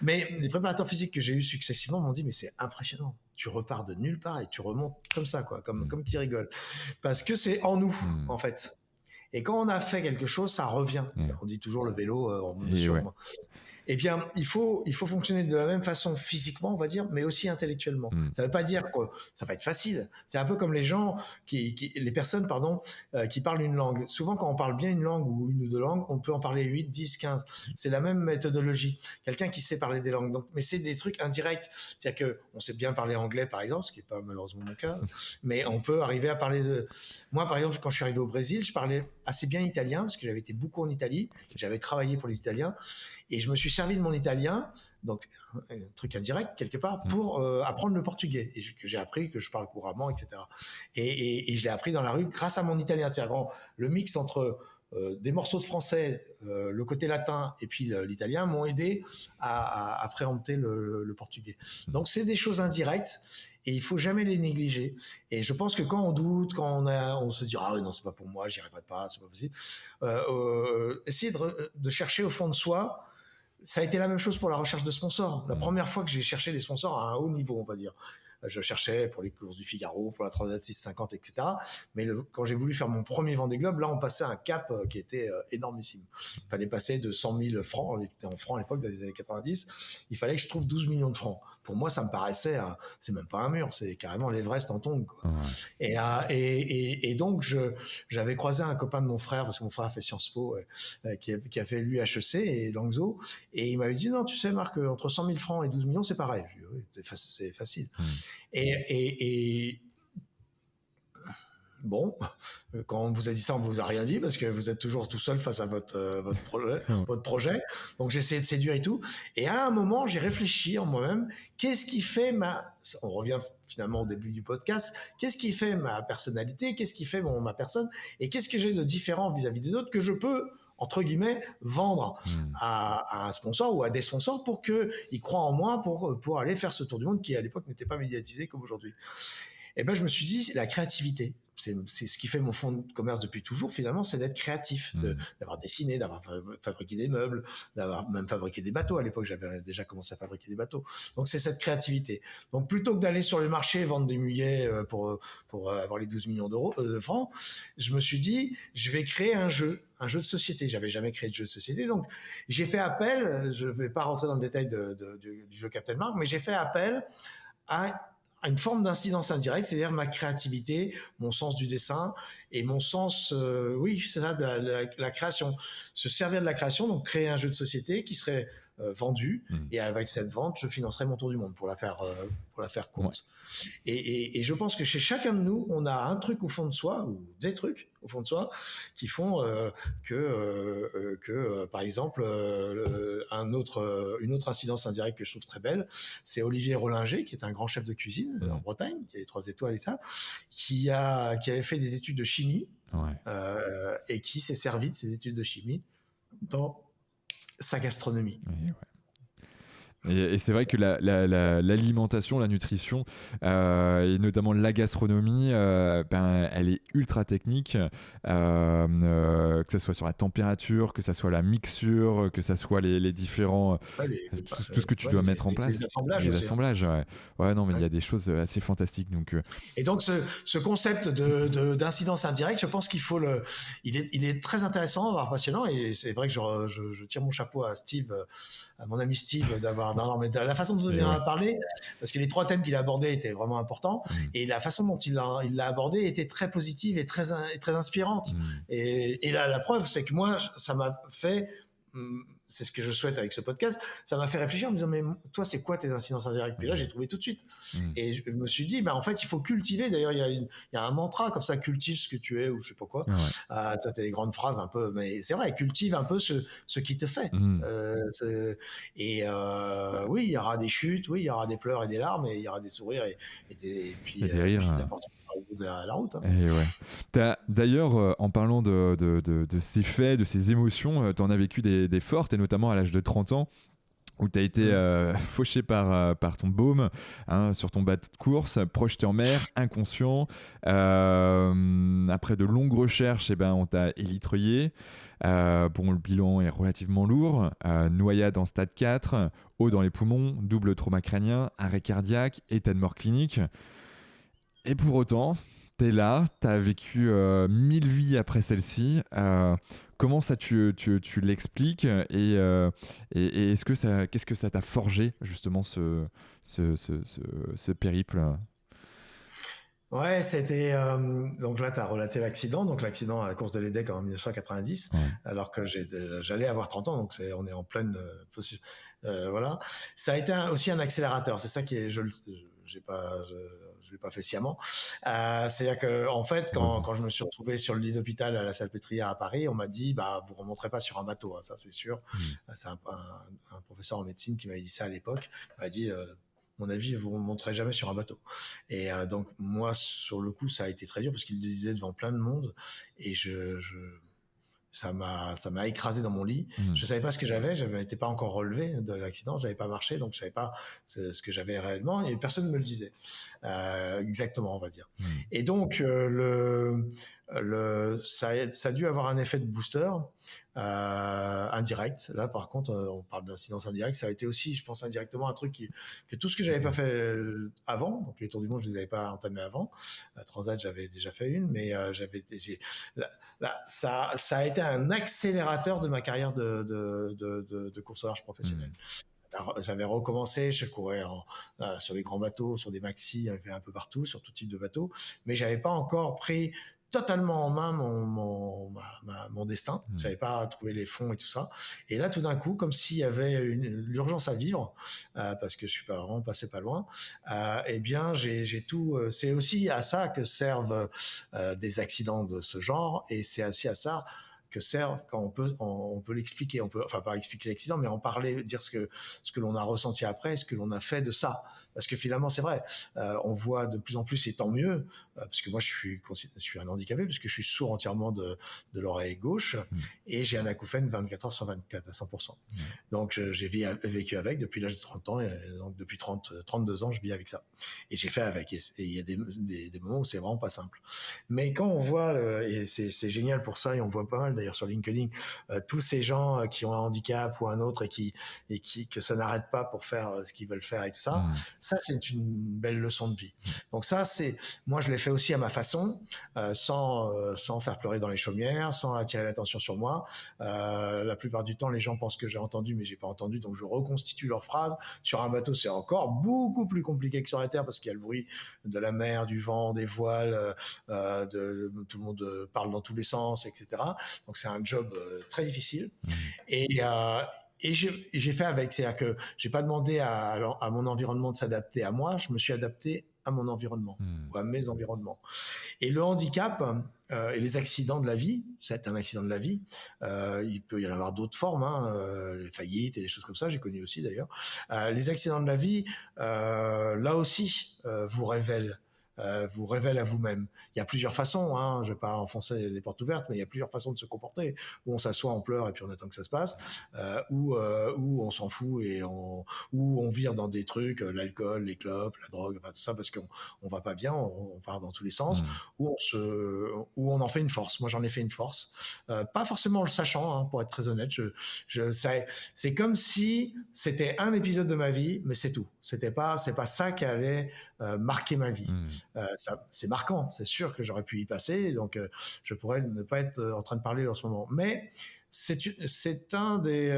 Mais les préparateurs physiques que j'ai eu successivement m'ont dit mais c'est impressionnant. Tu repars de nulle part et tu remontes comme ça, quoi, comme qui rigole. Parce que c'est en nous, en fait. Et quand on a fait quelque chose, ça revient. On dit toujours le vélo, on monte sur moi. Eh bien, il faut fonctionner de la même façon physiquement, on va dire, mais aussi intellectuellement. Ça ne veut pas dire que ça va être facile. C'est un peu comme les gens, les personnes, qui parlent une langue. Souvent, quand on parle bien une langue ou une ou deux langues, on peut en parler 8, 10, 15. C'est la même méthodologie. Quelqu'un qui sait parler des langues. Donc, mais c'est des trucs indirects. C'est-à-dire qu'on sait bien parler anglais, par exemple, ce qui n'est pas malheureusement mon cas, mais on peut arriver à parler de... Moi, par exemple, quand je suis arrivé au Brésil, je parlais assez bien italien, parce que j'avais été beaucoup en Italie, j'avais travaillé pour les Italiens, et je me suis servi de mon italien, donc un truc indirect quelque part, pour apprendre le portugais, et que j'ai appris, que je parle couramment, etc. Et je l'ai appris dans la rue grâce à mon italien. C'est-à-dire le mix entre des morceaux de français, le côté latin et puis l'italien m'ont aidé à préempter le portugais. Donc c'est des choses indirectes, et il faut jamais les négliger. Et je pense que quand on doute, quand on se dit ah non, c'est pas pour moi, j'y arriverai pas, c'est pas possible, essayer de chercher au fond de soi Ça a été la même chose pour la recherche de sponsors. La première fois que j'ai cherché des sponsors à un haut niveau, on va dire. Je cherchais pour les courses du Figaro, pour la Transat 650, etc. Mais quand j'ai voulu faire mon premier Vendée Globe, là, on passait un cap qui était énormissime. Il fallait passer de 100 000 francs, on était en francs à l'époque, dans les années 90, il fallait que je trouve 12 millions de francs. Pour moi, ça me paraissait, c'est même pas un mur, c'est carrément l'Everest en tongs, quoi. Et donc, j'avais croisé un copain de mon frère, parce que mon frère a fait Sciences Po, qui a fait lui HEC et Langso, et il m'avait dit, non, tu sais, Marc, entre 100 000 francs et 12 millions, c'est pareil. Je lui ai dit, oui, c'est facile. Et bon, quand on vous a dit ça, on vous a rien dit parce que vous êtes toujours tout seul face à votre projet. Donc j'ai essayé de séduire et tout. Et à un moment, j'ai réfléchi en moi-même. Qu'est-ce qui fait on revient finalement au début du podcast. Qu'est-ce qui fait ma personnalité? Qu'est-ce qui fait ma personne? Et qu'est-ce que j'ai de différent vis-à-vis des autres que je peux, entre guillemets, vendre à un sponsor ou à des sponsors pour qu'ils croient en moi pour aller faire ce tour du monde qui à l'époque n'était pas médiatisé comme aujourd'hui. Et ben je me suis dit, la créativité, c'est ce qui fait mon fonds de commerce depuis toujours, finalement, c'est d'être créatif, d'avoir dessiné, d'avoir fabriqué des meubles, d'avoir même fabriqué des bateaux. À l'époque, j'avais déjà commencé à fabriquer des bateaux. Donc, c'est cette créativité. Donc, plutôt que d'aller sur le marché vendre des muguets pour avoir les 12 millions de francs, je me suis dit, je vais créer un jeu de société. J'avais jamais créé de jeu de société. Donc, j'ai fait appel, je vais pas rentrer dans le détail du jeu Captain Mark, mais j'ai fait appel à une forme d'incidence indirecte, c'est-à-dire ma créativité, mon sens du dessin et mon sens, oui, c'est ça, de la création. Se servir de la création, donc créer un jeu de société qui serait vendu, et avec cette vente, je financerai mon tour du monde pour la faire courte. Et je pense que chez chacun de nous, on a un truc au fond de soi, ou des trucs au fond de soi, qui font que par exemple, une autre incidence indirecte que je trouve très belle, c'est Olivier Rollinger, qui est un grand chef de cuisine en Bretagne, qui a les 3 étoiles et ça, qui avait fait des études de chimie, et qui s'est servi de ses études de chimie dans sa gastronomie. Et c'est vrai que l'alimentation, la nutrition, et notamment la gastronomie, elle est ultra technique, que ce soit sur la température, que ce soit la mixture, que ce soit les différents... tout ce que tu dois mettre en place. Les assemblages, ouais, non, mais il y a des choses assez fantastiques. Donc, Et donc, ce concept d'incidence indirecte, je pense il est très intéressant, voire passionnant, et c'est vrai que je tire mon chapeau à Steve, à mon ami Steve, d'avoir... Non, mais la façon dont il en a parlé, parce que les 3 thèmes qu'il a abordés étaient vraiment importants, et la façon dont il l'a abordé était très positive et très inspirante. Et la preuve, c'est que moi, ça m'a fait... C'est ce que je souhaite avec ce podcast, ça m'a fait réfléchir en me disant, mais toi, c'est quoi tes incidences indirectes? Puis là, j'ai trouvé tout de suite. Et je me suis dit, en fait, il faut cultiver. D'ailleurs, il y a un mantra comme ça, cultive ce que tu es, ou je sais pas quoi. Ça, t'as des grandes phrases un peu, mais c'est vrai, cultive un peu ce qui te fait. Oui, il y aura des chutes, oui, il y aura des pleurs et des larmes, et il y aura des sourires et puis la fortune au bout de la route. D'ailleurs, en parlant de ces faits, de ces émotions, tu en as vécu des fortes, et notamment à l'âge de 30 ans, où tu as été fauché par ton baume, sur ton bateau de course, projeté en mer, inconscient. Après de longues recherches, on t'a élytreuillé. Le bilan est relativement lourd. Noyade en stade 4, eau dans les poumons, double trauma crânien, arrêt cardiaque, état de mort clinique. Et pour autant, t'es là, t'as vécu 1000 vies après celle-ci. Comment ça tu l'expliques, et qu'est-ce que ça t'a forgé justement ce périple? Ouais, c'était donc là tu as relaté l'accident, à la course de l'EDEC en 1990, alors que j'allais avoir 30 ans, donc on est en pleine voilà. Ça a été aussi un accélérateur, c'est ça qui est je l'ai pas fait sciemment. C'est-à-dire que en fait quand je me suis retrouvé sur le lit d'hôpital à la Salpêtrière à Paris, on m'a dit vous remonterez pas sur un bateau, ça c'est sûr. C'est un professeur en médecine qui m'avait dit ça à l'époque. Il m'a dit mon avis, vous ne monterez jamais sur un bateau. Et donc, moi, sur le coup, ça a été très dur parce qu'il le disait devant plein de monde. Et ça m'a écrasé dans mon lit. Je savais pas ce que j'avais. Je n'étais pas encore relevé de l'accident. J'avais pas marché, donc je savais pas ce que j'avais réellement. Et personne ne me le disait. Exactement, on va dire. Et donc, ça a dû avoir un effet de booster. indirect. Là, par contre, on parle d'incidence indirecte. Ça a été aussi, je pense, indirectement un truc que tout ce que j'avais pas fait avant, donc les tours du monde, je les avais pas entamés avant. Transat, j'avais déjà fait une, mais ça a été un accélérateur de ma carrière de course au large professionnelle. Alors, j'avais recommencé, je courais sur les grands bateaux, sur des maxis, j'avais fait un peu partout, sur tout type de bateau, mais j'avais pas encore pris totalement en main mon destin. J'avais pas trouvé les fonds et tout ça. Et là, tout d'un coup, comme s'il y avait l'urgence à vivre, parce que je suis pas vraiment passé pas loin, eh bien, j'ai tout. C'est aussi à ça que servent des accidents de ce genre, et c'est aussi à ça que servent quand on peut l'expliquer, on peut, enfin pas expliquer l'accident, mais en parler, dire ce que l'on a ressenti après, ce que l'on a fait de ça. Parce que finalement, c'est vrai, on voit de plus en plus, et tant mieux, parce que moi, je suis un handicapé, parce que je suis sourd entièrement de l'oreille gauche, et j'ai un acouphène 24 heures sur 24 à 100%. Donc, j'ai vécu avec depuis l'âge de 30 ans, et donc depuis 32 ans, je vis avec ça. Et j'ai fait avec, et il y a des moments où c'est vraiment pas simple. Mais quand on voit, et c'est génial pour ça, et on voit pas mal d'ailleurs sur LinkedIn, tous ces gens qui ont un handicap ou un autre, et que ça n'arrête pas pour faire ce qu'ils veulent faire et tout ça. Ça, c'est une belle leçon de vie. Donc ça, moi, je l'ai fait aussi à ma façon, sans faire pleurer dans les chaumières, sans attirer l'attention sur moi. La plupart du temps, les gens pensent que j'ai entendu, mais j'ai pas entendu, donc je reconstitue leurs phrases. Sur un bateau, c'est encore beaucoup plus compliqué que sur la terre, parce qu'il y a le bruit de la mer, du vent, des voiles, tout le monde parle dans tous les sens, etc. Donc c'est un job très difficile. Et j'ai fait avec, c'est-à-dire que j'ai pas demandé à mon environnement de s'adapter à moi, je me suis adapté à mon environnement, ou à mes environnements. Et le handicap et les accidents de la vie, c'est un accident de la vie, il peut y en avoir d'autres formes, les faillites et des choses comme ça, j'ai connu aussi d'ailleurs. Les accidents de la vie, là aussi, vous révèlent à vous-même. Il y a plusieurs façons, je ne vais pas enfoncer les portes ouvertes, mais il y a plusieurs façons de se comporter. Où on s'assoit, on pleure et puis on attend que ça se passe, ou on s'en fout et où on vire dans des trucs, l'alcool, les clopes, la drogue, enfin, tout ça, parce qu'on va pas bien, on part dans tous les sens, où on en fait une force. Moi, j'en ai fait une force, pas forcément en le sachant, pour être très honnête. C'est comme si c'était un épisode de ma vie, mais c'est tout. C'est pas ça qui allait marquer ma vie. C'est marquant, c'est sûr que j'aurais pu y passer, donc je pourrais ne pas être en train de parler en ce moment. Mais c'est un des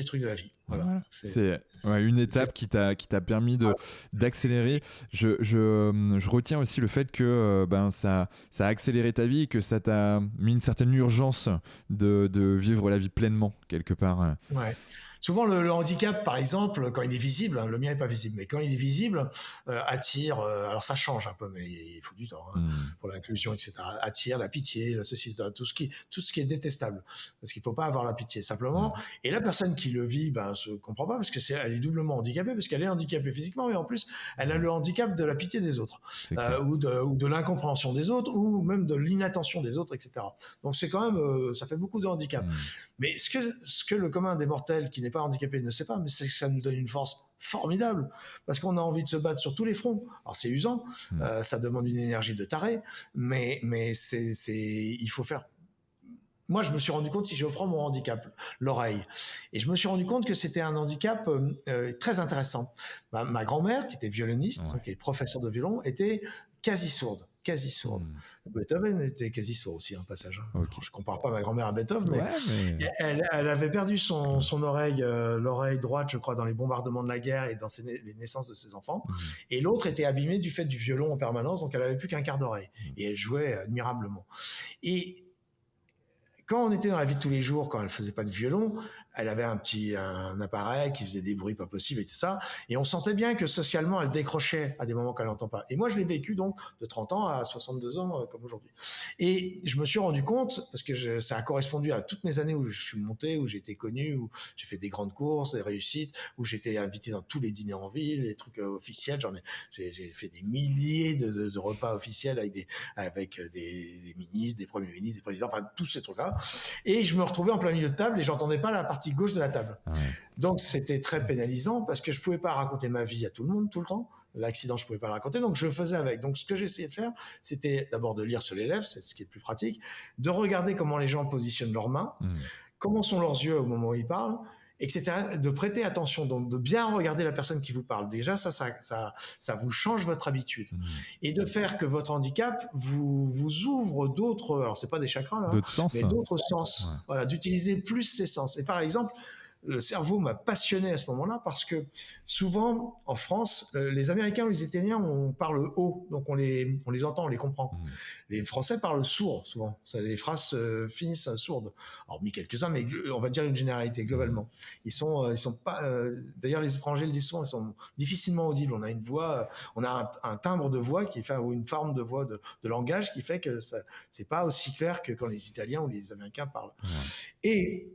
trucs de la vie. Voilà. C'est une étape qui t'a permis d'accélérer. Je retiens aussi le fait que ça a accéléré ta vie, que ça t'a mis une certaine urgence de vivre la vie pleinement, quelque part. Ouais. Souvent, le handicap, par exemple, quand il est visible, le mien n'est pas visible, mais quand il est visible, attire, alors ça change un peu, mais il faut du temps pour l'inclusion, etc. Attire la pitié, la société, tout ce qui est détestable, parce qu'il ne faut pas avoir la pitié, simplement. Et la personne qui le vit, se comprend pas, parce que elle est doublement handicapée, parce qu'elle est handicapée physiquement, mais en plus, elle a le handicap de la pitié des autres, ou de l'incompréhension des autres, ou même de l'inattention des autres, etc. Donc c'est quand même, ça fait beaucoup de handicap. Mais ce que le commun des mortels qui n'est pas handicapé ne sait pas, mais c'est que ça nous donne une force formidable, parce qu'on a envie de se battre sur tous les fronts. Alors c'est usant, ça demande une énergie de taré, mais il faut faire. Moi, je me suis rendu compte, si je reprends mon handicap, l'oreille, et je me suis rendu compte que c'était un handicap très intéressant. Ma grand-mère, qui était violoniste, qui est professeure de violon, était quasi sourde. Beethoven était quasi sourd aussi, en passage. Okay. Je compare pas ma grand-mère à Beethoven, mais elle avait perdu son oreille, l'oreille droite, je crois, dans les bombardements de la guerre et dans les naissances de ses enfants. Et l'autre était abîmée du fait du violon en permanence, donc elle avait plus qu'un quart d'oreille. Et elle jouait admirablement. Et quand on était dans la vie de tous les jours, quand elle faisait pas de violon, elle avait un appareil qui faisait des bruits pas possibles et tout ça. Et on sentait bien que socialement, elle décrochait à des moments qu'elle n'entend pas. Et moi, je l'ai vécu donc de 30 ans à 62 ans, comme aujourd'hui. Et je me suis rendu compte, parce que ça a correspondu à toutes mes années où je suis monté, où j'ai été connu, où j'ai fait des grandes courses, des réussites, où j'étais invité dans tous les dîners en ville, les trucs officiels. J'ai fait des milliers de repas officiels avec des ministres, des premiers ministres, des présidents, enfin tous ces trucs-là. Et je me retrouvais en plein milieu de table et j'entendais pas la partie partie gauche de la table. Ouais. Donc c'était très pénalisant parce que je pouvais pas raconter ma vie à tout le monde tout le temps. L'accident, je pouvais pas le raconter, donc je le faisais avec. Donc ce que j'essayais de faire, c'était d'abord de lire sur les lèvres, c'est ce qui est le plus pratique, de regarder comment les gens positionnent leurs mains, comment sont leurs yeux au moment où ils parlent, etc. De prêter attention, donc de bien regarder la personne qui vous parle. Déjà, ça vous change votre habitude. Et de faire que votre handicap vous ouvre d'autres, alors c'est pas des chakras là, d'autres sens, mais d'autres sens. Ouais. Voilà, d'utiliser plus ses sens. Et par exemple, le cerveau m'a passionné à ce moment-là parce que souvent en France, les Américains ou les Italiens, on parle haut, donc on les entend, on les comprend. Les Français parlent sourd souvent. Ça, les phrases finissent sourdes. Hormis quelques-uns, mais on va dire une généralité globalement. Ils sont pas. D'ailleurs, les étrangers le disent souvent, ils sont difficilement audibles. On a une voix, on a un timbre de voix qui fait ou une forme de voix de langage qui fait que ça, c'est pas aussi clair que quand les Italiens ou les Américains parlent. Et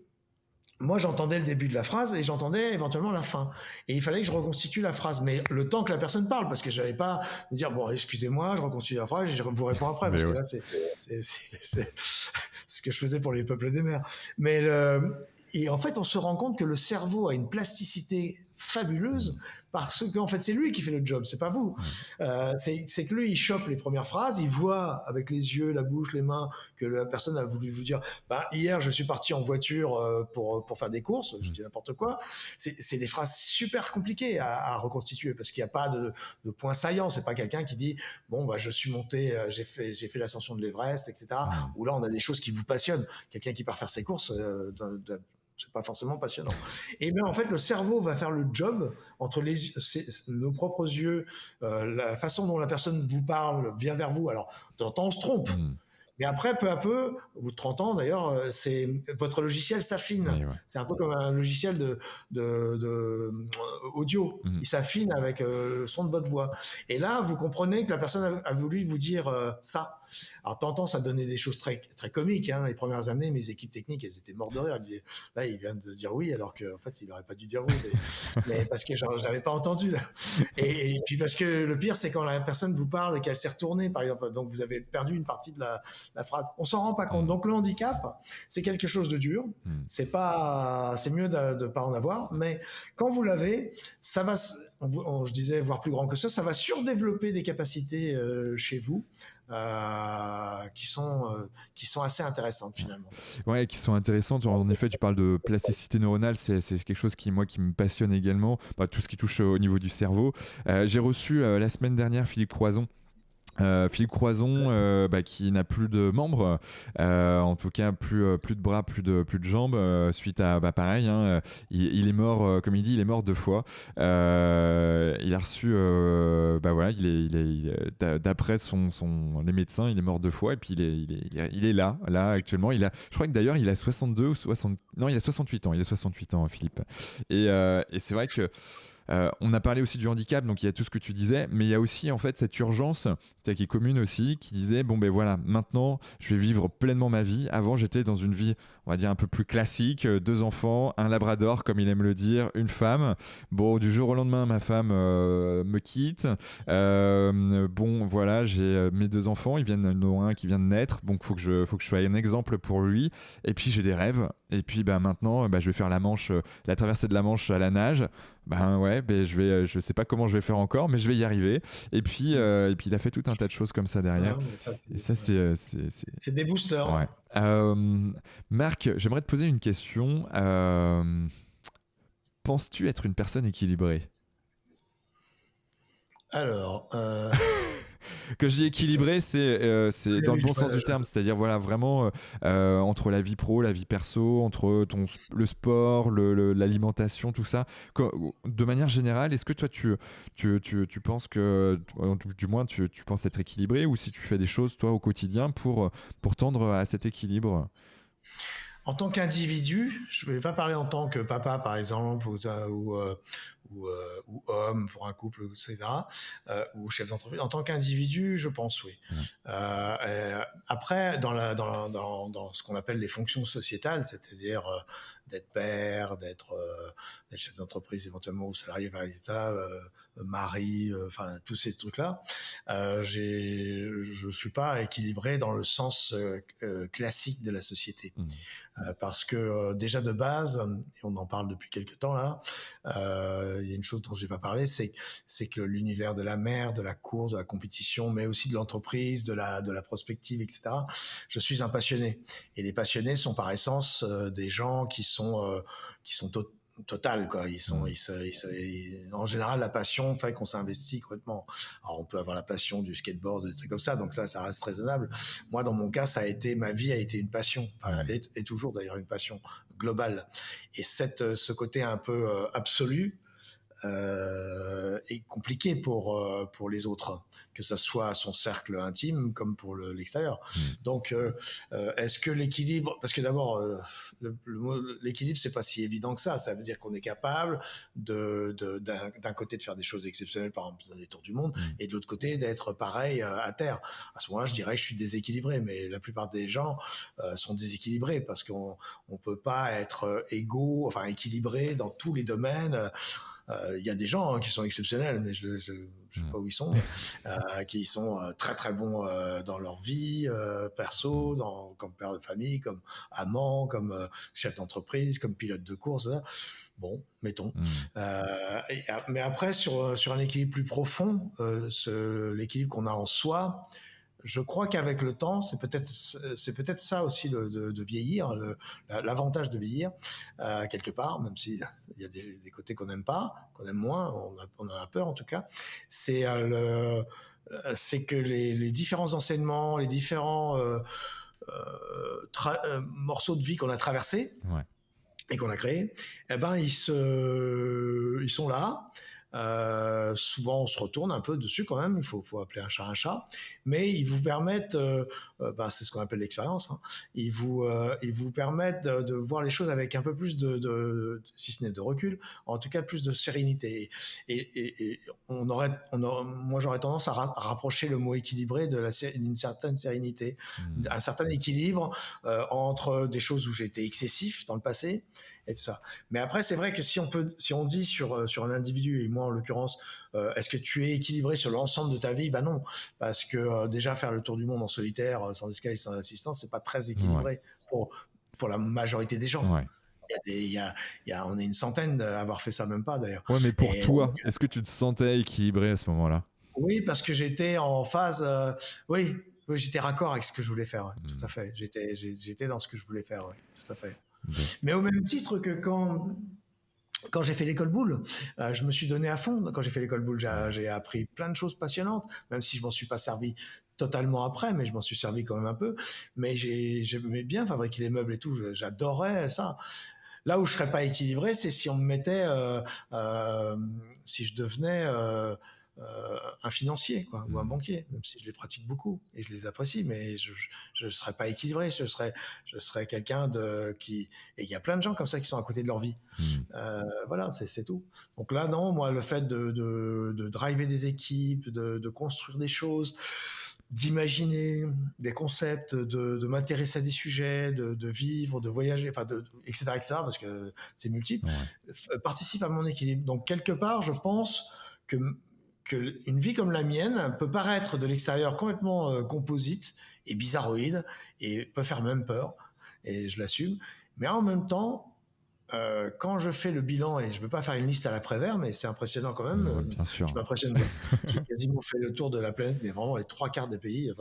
moi, j'entendais le début de la phrase et j'entendais éventuellement la fin. Et il fallait que je reconstitue la phrase, mais le temps que la personne parle, parce que je n'allais pas me dire, bon, excusez-moi, je reconstitue la phrase et je vous réponds après, parce que là, c'est ce que je faisais pour les peuples des mers. Mais et en fait, on se rend compte que le cerveau a une plasticité fabuleuse parce qu'en fait c'est lui qui fait le job, c'est pas vous. C'est que lui il chope les premières phrases, il voit avec les yeux, la bouche, les mains que la personne a voulu vous dire bah hier je suis parti en voiture pour faire des courses, je dis n'importe quoi. C'est des phrases super compliquées à reconstituer parce qu'il n'y a pas de point saillant, c'est pas quelqu'un qui dit bon bah je suis monté, j'ai fait l'ascension de l'Everest, etc. Où là on a des choses qui vous passionnent. Quelqu'un qui part faire ses courses c'est pas forcément passionnant. Et bien en fait, le cerveau va faire le job entre nos propres yeux, la façon dont la personne vous parle vient vers vous. Alors, de temps en temps, on se trompe. Mais après, peu à peu, au bout de 30 ans d'ailleurs, votre logiciel s'affine. Ouais. C'est un peu comme un logiciel de audio. Il s'affine avec le son de votre voix. Et là, vous comprenez que la personne a voulu vous dire ça. Alors, de temps en temps, ça donnait des choses très, très comiques. Hein. Les premières années, mes équipes techniques, elles étaient mortes de rire. Elles disaient, là, il vient de dire oui, alors qu'en fait, il n'aurait pas dû dire oui. Mais parce que je ne l'avais pas entendu. Là. Et puis, parce que le pire, c'est quand la personne vous parle et qu'elle s'est retournée, par exemple. Donc, vous avez perdu une partie de la phrase. On s'en rend pas compte. Donc, le handicap, c'est quelque chose de dur. C'est mieux de pas en avoir. Mais quand vous l'avez, ça va, je disais, voire plus grand que ça va surdévelopper des capacités chez vous. Qui sont assez intéressantes finalement. Ouais, qui sont intéressantes. En effet, tu parles de plasticité neuronale, c'est quelque chose qui me passionne également. Tout ce qui touche au niveau du cerveau. J'ai reçu la semaine dernière Philippe Croison. Philippe Croison qui n'a plus de membres, en tout cas plus de bras, plus de jambes, suite à pareil, hein, il est mort, comme il dit, il est mort 2 fois. Il a reçu, voilà, d'après les médecins, il est mort 2 fois et puis il est là actuellement. Je crois que d'ailleurs il a 62 ou 60, non, il a 68 ans, Philippe. Et c'est vrai que on a parlé aussi du handicap, donc il y a tout ce que tu disais, mais il y a aussi en fait cette urgence qui est commune aussi, qui disait bon ben voilà, maintenant je vais vivre pleinement ma vie. Avant j'étais dans une vie, on va dire un peu plus classique, 2 enfants, un labrador comme il aime le dire, une femme. Bon, du jour au lendemain ma femme me quitte. Bon voilà, j'ai mes 2 enfants, il y en a un qui vient de naître, donc faut que je sois un exemple pour lui. Et puis j'ai des rêves. Et puis maintenant je vais faire la traversée de la Manche à la nage. Je sais pas comment je vais faire encore, mais je vais y arriver. Et puis il a fait tout un tas de choses comme ça derrière. C'est des boosters. Ouais. Marc, j'aimerais te poser une question. Penses-tu être une personne équilibrée ? Alors, que je dis équilibré, c'est dans le bon sens du terme, c'est-à-dire voilà vraiment entre la vie pro, la vie perso, entre le sport, l'alimentation, tout ça. De manière générale, est-ce que toi tu penses que, du moins tu penses être équilibré, ou si tu fais des choses toi au quotidien pour tendre à cet équilibre ? En tant qu'individu, je ne vais pas parler en tant que papa par exemple ou ou homme pour un couple, etc., ou chef d'entreprise. En tant qu'individu, je pense oui. Après, dans ce qu'on appelle les fonctions sociétales, c'est-à-dire d'être père, d'être chef d'entreprise éventuellement ou salarié par l'État, mari, enfin tous ces trucs-là, je suis pas équilibré dans le sens classique de la société. Parce que déjà de base, et on en parle depuis quelques temps là, il y a une chose dont j'ai pas parlé, c'est que l'univers de la mer, de la course, de la compétition, mais aussi de l'entreprise, de la prospective, etc. Je suis un passionné, et les passionnés sont par essence des gens qui sont total quoi. En général, la passion fait qu'on s'investit complètement. Alors on peut avoir la passion du skateboard, des trucs comme ça, donc ça reste raisonnable. Moi dans mon cas, ma vie a été une passion, enfin, et toujours d'ailleurs une passion globale, et ce côté un peu absolu est compliqué pour les autres, que ça soit son cercle intime comme pour l'extérieur. Donc est-ce que l'équilibre, parce que d'abord l'équilibre c'est pas si évident que ça veut dire qu'on est capable d'un côté de faire des choses exceptionnelles, par exemple dans les tours du monde, et de l'autre côté d'être pareil à terre. À ce moment-là, je dirais que je suis déséquilibré, mais la plupart des gens sont déséquilibrés parce qu'on peut pas être équilibré dans tous les domaines. Il y a des gens qui sont exceptionnels, mais je sais pas où ils sont, qui sont très très bons dans leur vie perso, comme père de famille, comme amant, comme chef d'entreprise, comme pilote de course. Bon, mettons. Mais après, sur un équilibre plus profond, l'équilibre qu'on a en soi, je crois qu'avec le temps, c'est peut-être ça aussi de vieillir, l'avantage de vieillir quelque part, même s'il y a des côtés qu'on n'aime pas, qu'on aime moins, on en a peur en tout cas. C'est que les différents enseignements, les différents morceaux de vie qu'on a traversés et qu'on a créés, eh ben ils sont là. Souvent on se retourne un peu dessus quand même, il faut appeler un chat, mais ils vous permettent, c'est ce qu'on appelle l'expérience, hein. Ils vous permettent de voir les choses avec un peu plus si ce n'est de recul, en tout cas plus de sérénité. Et moi j'aurais tendance à rapprocher le mot équilibré d'une certaine sérénité, un certain équilibre entre des choses où j'ai été excessif dans le passé et tout ça. Mais après, c'est vrai que si on dit sur un individu, et moi en l'occurrence, est-ce que tu es équilibré sur l'ensemble de ta vie? Ben non, parce que déjà faire le tour du monde en solitaire, sans escale, sans assistance, c'est pas très équilibré pour la majorité des gens. On est une centaine à avoir fait ça, même pas d'ailleurs. Ouais, mais pour toi, est-ce que tu te sentais équilibré à ce moment-là? Oui, parce que j'étais en phase. Oui, j'étais raccord avec ce que je voulais faire. Tout à fait. J'étais dans ce que je voulais faire. Oui, tout à fait. Mais au même titre que quand j'ai fait l'école Boulle, je me suis donné à fond. Quand j'ai fait l'école Boulle, j'ai appris plein de choses passionnantes, même si je m'en suis pas servi totalement après, mais je m'en suis servi quand même un peu. Mais j'aimais bien fabriquer les meubles et tout. J'adorais ça. Là où je serais pas équilibré, c'est si on me mettait, si je devenais un financier, quoi, ou un banquier, même si je les pratique beaucoup et je les apprécie, mais je serais pas équilibré, je serais quelqu'un et il y a plein de gens comme ça qui sont à côté de leur vie. Voilà, c'est tout. Donc là, non, moi, le fait de driver des équipes, de construire des choses, d'imaginer des concepts, de m'intéresser à des sujets, de vivre, de voyager, etc., parce que c'est multiple, participe à mon équilibre. Donc quelque part, je pense que une vie comme la mienne peut paraître de l'extérieur complètement composite et bizarroïde et peut faire même peur, et je l'assume, mais en même temps, quand je fais le bilan, et je ne veux pas faire une liste à l'après-vert, mais c'est impressionnant quand même. Bien sûr. Je m'impressionne. J'ai quasiment fait le tour de la planète, mais vraiment les 3/4 des pays,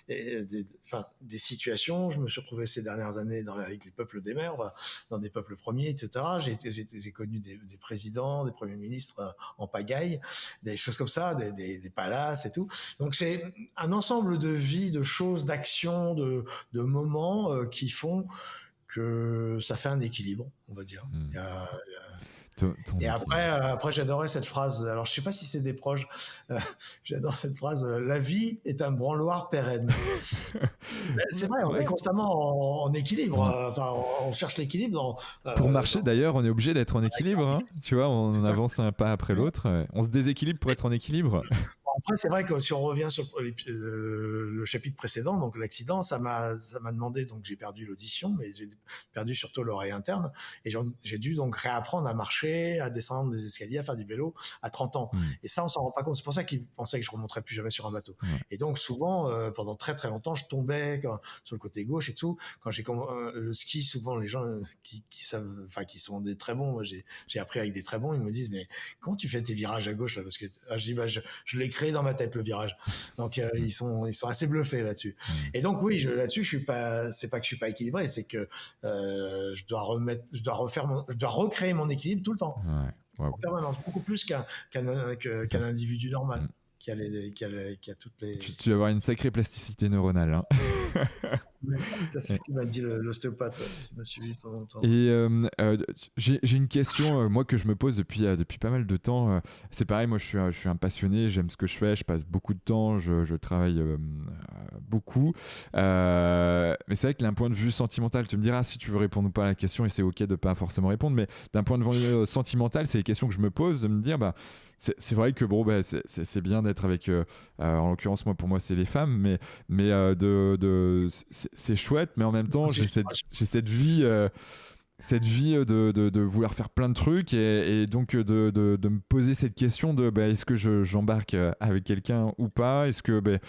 des situations. Je me suis retrouvé ces dernières années avec les peuples des mers, dans des peuples premiers, etc. J'ai connu des présidents, des premiers ministres en pagaille, des choses comme ça, des palaces et tout. Donc c'est un ensemble de vies, de choses, d'actions, de moments qui font que ça fait un équilibre, on va dire. Et après, j'adorais cette phrase. Alors, je sais pas si c'est des proches. J'adore cette phrase. La vie est un branloir pérenne. C'est vrai, on est constamment en équilibre. Enfin, on cherche l'équilibre. Pour marcher, d'ailleurs, on est obligé d'être en équilibre. Hein. Tu vois, on avance un pas après l'autre. On se déséquilibre pour être en équilibre. Après, c'est vrai que si on revient sur le chapitre précédent, donc l'accident, ça m'a demandé, donc j'ai perdu l'audition, mais j'ai perdu surtout l'oreille interne, et j'ai dû donc réapprendre à marcher, à descendre des escaliers, à faire du vélo à 30 ans. Et ça, on s'en rend pas compte. C'est pour ça qu'ils pensaient que je remonterais plus jamais sur un bateau. Et donc souvent, pendant très très longtemps, je tombais sur le côté gauche et tout. Quand j'ai le ski, souvent les gens qui savent, enfin qui sont des très bons, moi j'ai appris avec des très bons, ils me disent mais comment tu fais tes virages à gauche là? Parce que je dis je l'ai créé dans ma tête le virage. Donc ils sont assez bluffés là-dessus. Et donc oui, là-dessus je suis pas, c'est pas que je suis pas équilibré, c'est que je dois recréer mon équilibre tout le temps. En permanence, beaucoup plus qu'un individu normal qui a toutes les. Tu vas avoir une sacrée plasticité neuronale. Hein. Ça, c'est ce qu'il m'a dit l'ostéopathe qui m'a suivi pendant longtemps. Et j'ai une question, moi, que je me pose depuis pas mal de temps. C'est pareil, moi, je suis un passionné, j'aime ce que je fais, je passe beaucoup de temps, je travaille beaucoup. Mais c'est vrai que d'un point de vue sentimental, tu me diras si tu veux répondre ou pas à la question, et c'est OK de pas forcément répondre, mais d'un point de vue sentimental, c'est les questions que je me pose, de me dire, c'est vrai que bon, c'est bien d'être avec, en l'occurrence, pour moi, c'est les femmes, mais c'est chouette, mais en même temps, j'ai cette vie de vouloir faire plein de trucs et donc de me poser cette question de est-ce que j'embarque avec quelqu'un ou pas, est-ce que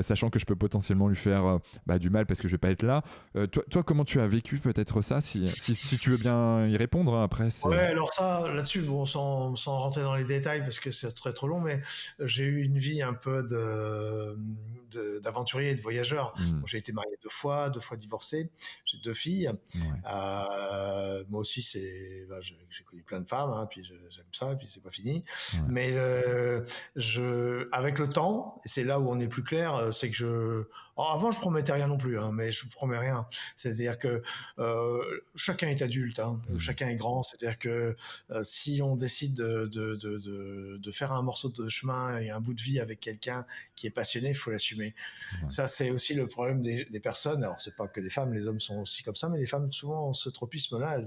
sachant que je peux potentiellement lui faire du mal parce que je vais pas être là. Toi, comment tu as vécu peut-être ça, si tu veux bien y répondre, hein, après Ouais, alors ça, là-dessus, bon, sans rentrer dans les détails parce que c'est très trop long, mais j'ai eu une vie un peu d'aventurier et de voyageur. Bon, j'ai été marié 2 fois divorcé, j'ai 2 filles. Moi aussi, j'ai connu plein de femmes, hein, puis j'aime ça, puis c'est pas fini. Mais avec le temps, et c'est là où on est plus clair, c'est que avant, je promettais rien non plus, hein, mais je promets rien. C'est-à-dire que chacun est adulte, hein, chacun est grand. C'est-à-dire que si on décide de faire un morceau de chemin et un bout de vie avec quelqu'un qui est passionné, il faut l'assumer. Ça, c'est aussi le problème des personnes. Alors, c'est pas que des femmes, les hommes sont aussi comme ça, mais les femmes, souvent, ont ce tropisme-là.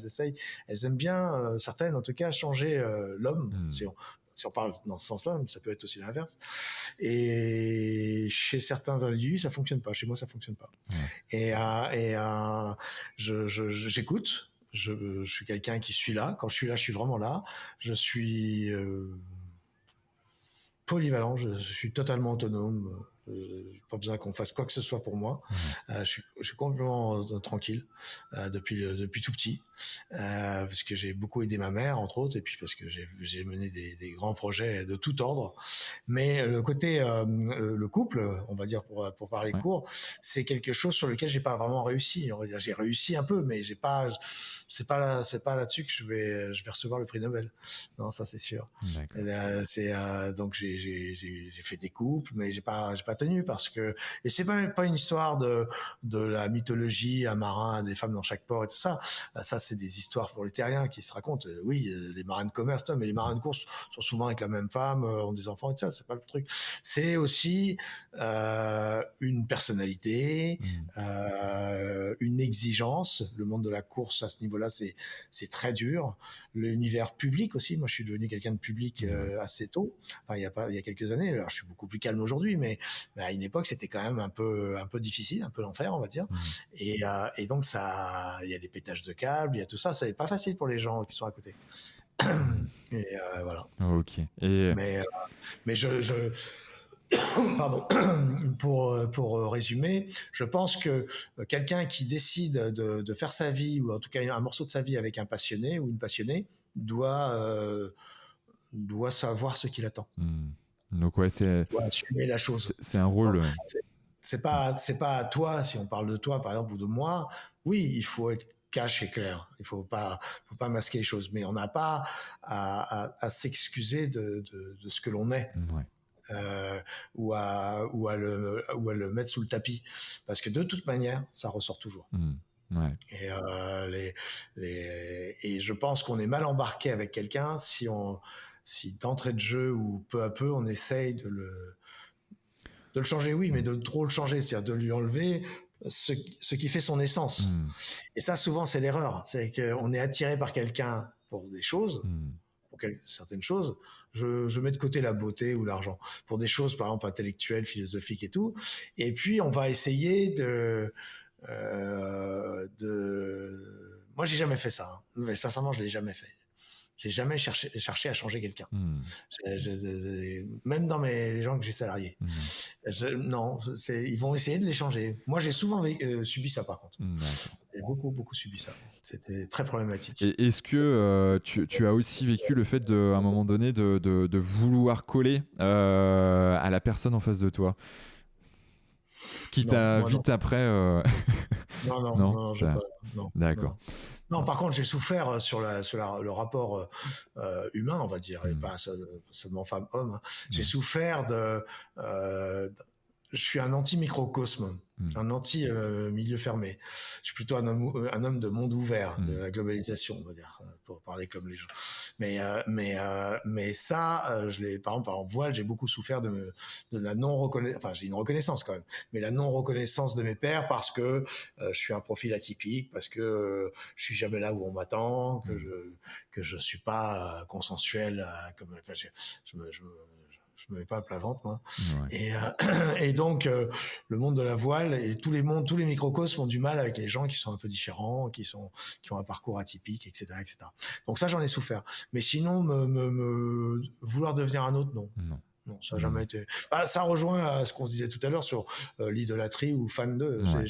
Elles aiment bien, certaines en tout cas, changer l'homme. Si on parle dans ce sens-là, ça peut être aussi l'inverse. Et chez certains individus, ça fonctionne pas. Chez moi, ça fonctionne pas. J'écoute. Je suis quelqu'un qui suis là. Quand je suis là, je suis vraiment là. Je suis polyvalent. Je suis totalement autonome. Pas besoin qu'on fasse quoi que ce soit pour moi. Je suis complètement tranquille depuis tout petit, parce que j'ai beaucoup aidé ma mère, entre autres, et puis parce que j'ai mené des grands projets de tout ordre. Mais le côté le couple, on va dire pour parler court, c'est quelque chose sur lequel j'ai pas vraiment réussi. On va dire, j'ai réussi un peu, mais c'est pas là-dessus que je vais recevoir le prix Nobel. Non, ça c'est sûr. Donc j'ai fait des couples, mais j'ai pas tenu parce que, et c'est pas une histoire de la mythologie, un marin, des femmes dans chaque port et tout ça. Ça, c'est des histoires pour les terriens qui se racontent. Oui, les marins de commerce, mais les marins de course sont souvent avec la même femme, ont des enfants et tout ça. C'est pas le truc. C'est aussi une personnalité, une exigence. Le monde de la course à ce niveau-là, c'est très dur. L'univers public aussi. Moi, je suis devenu quelqu'un de public assez tôt. Enfin, il y a quelques années. Alors, je suis beaucoup plus calme aujourd'hui, mais à une époque, c'était quand même un peu difficile, un peu l'enfer, on va dire. Et donc, il y a des pétages de câbles, il y a tout ça. C'est pas facile pour les gens qui sont à côté. Et voilà. Ok. Mais pardon, pour résumer, je pense que quelqu'un qui décide de faire sa vie, ou en tout cas un morceau de sa vie avec un passionné ou une passionnée, doit savoir ce qu'il attend. Donc doit assumer la chose. C'est un rôle. C'est pas à toi, si on parle de toi par exemple ou de moi. Oui, il faut être cash et clair. Il faut pas masquer les choses, mais on n'a pas à s'excuser de ce que l'on est. Ou à le mettre sous le tapis, parce que de toute manière ça ressort toujours. Ouais. Et, et je pense qu'on est mal embarqué avec quelqu'un si d'entrée de jeu ou peu à peu on essaye de le changer, oui, mais de trop le changer, c'est-à-dire de lui enlever ce qui fait son essence. Mm. Et ça, souvent, c'est l'erreur. C'est qu'on est attiré par quelqu'un pour des choses, Mm. pour certaines choses. Je mets de côté la beauté ou l'argent. Pour des choses, par exemple, intellectuelles, philosophiques et tout. Et puis, on va essayer Moi, j'ai jamais fait ça. Hein. Mais sincèrement, je l'ai jamais fait. J'ai jamais cherché à changer quelqu'un. Mm. Même dans les gens que j'ai salariés. Non, ils vont essayer de les changer. Moi, j'ai souvent subi ça, par contre. D'accord. J'ai beaucoup subi ça. C'était très problématique. Et est-ce que tu as aussi vécu le fait, à un moment donné, de vouloir coller à la personne en face de toi? Ce qui Non, t'a moi non. vite après... Non, Je pas. Non, d'accord. non, par contre, j'ai souffert sur le rapport humain, on va dire, et Mm. pas seulement femme-homme. Hein. J'ai souffert je suis un anti-microcosme, un anti-milieu fermé. Je suis plutôt un homme de monde ouvert, de la globalisation, on va dire, pour parler comme les gens. Mais ça, par exemple, en voile, j'ai beaucoup souffert de la non-reconnaissance. Enfin, j'ai une reconnaissance quand même, mais la non-reconnaissance de mes pairs parce que je suis un profil atypique, parce que je suis jamais là où on m'attend, que je suis pas consensuel, comme enfin, je me mets pas à plat ventre, moi. Ouais. Et donc, le monde de la voile et tous les microcosmes ont du mal avec les gens qui sont un peu différents, qui ont un parcours atypique, etc., etc. Donc ça, j'en ai souffert. Mais sinon, vouloir devenir un autre, non. Non. Non, ça n'a jamais été. Ah, ça rejoint à ce qu'on se disait tout à l'heure sur l'idolâtrie ou fan d'eux. Ouais.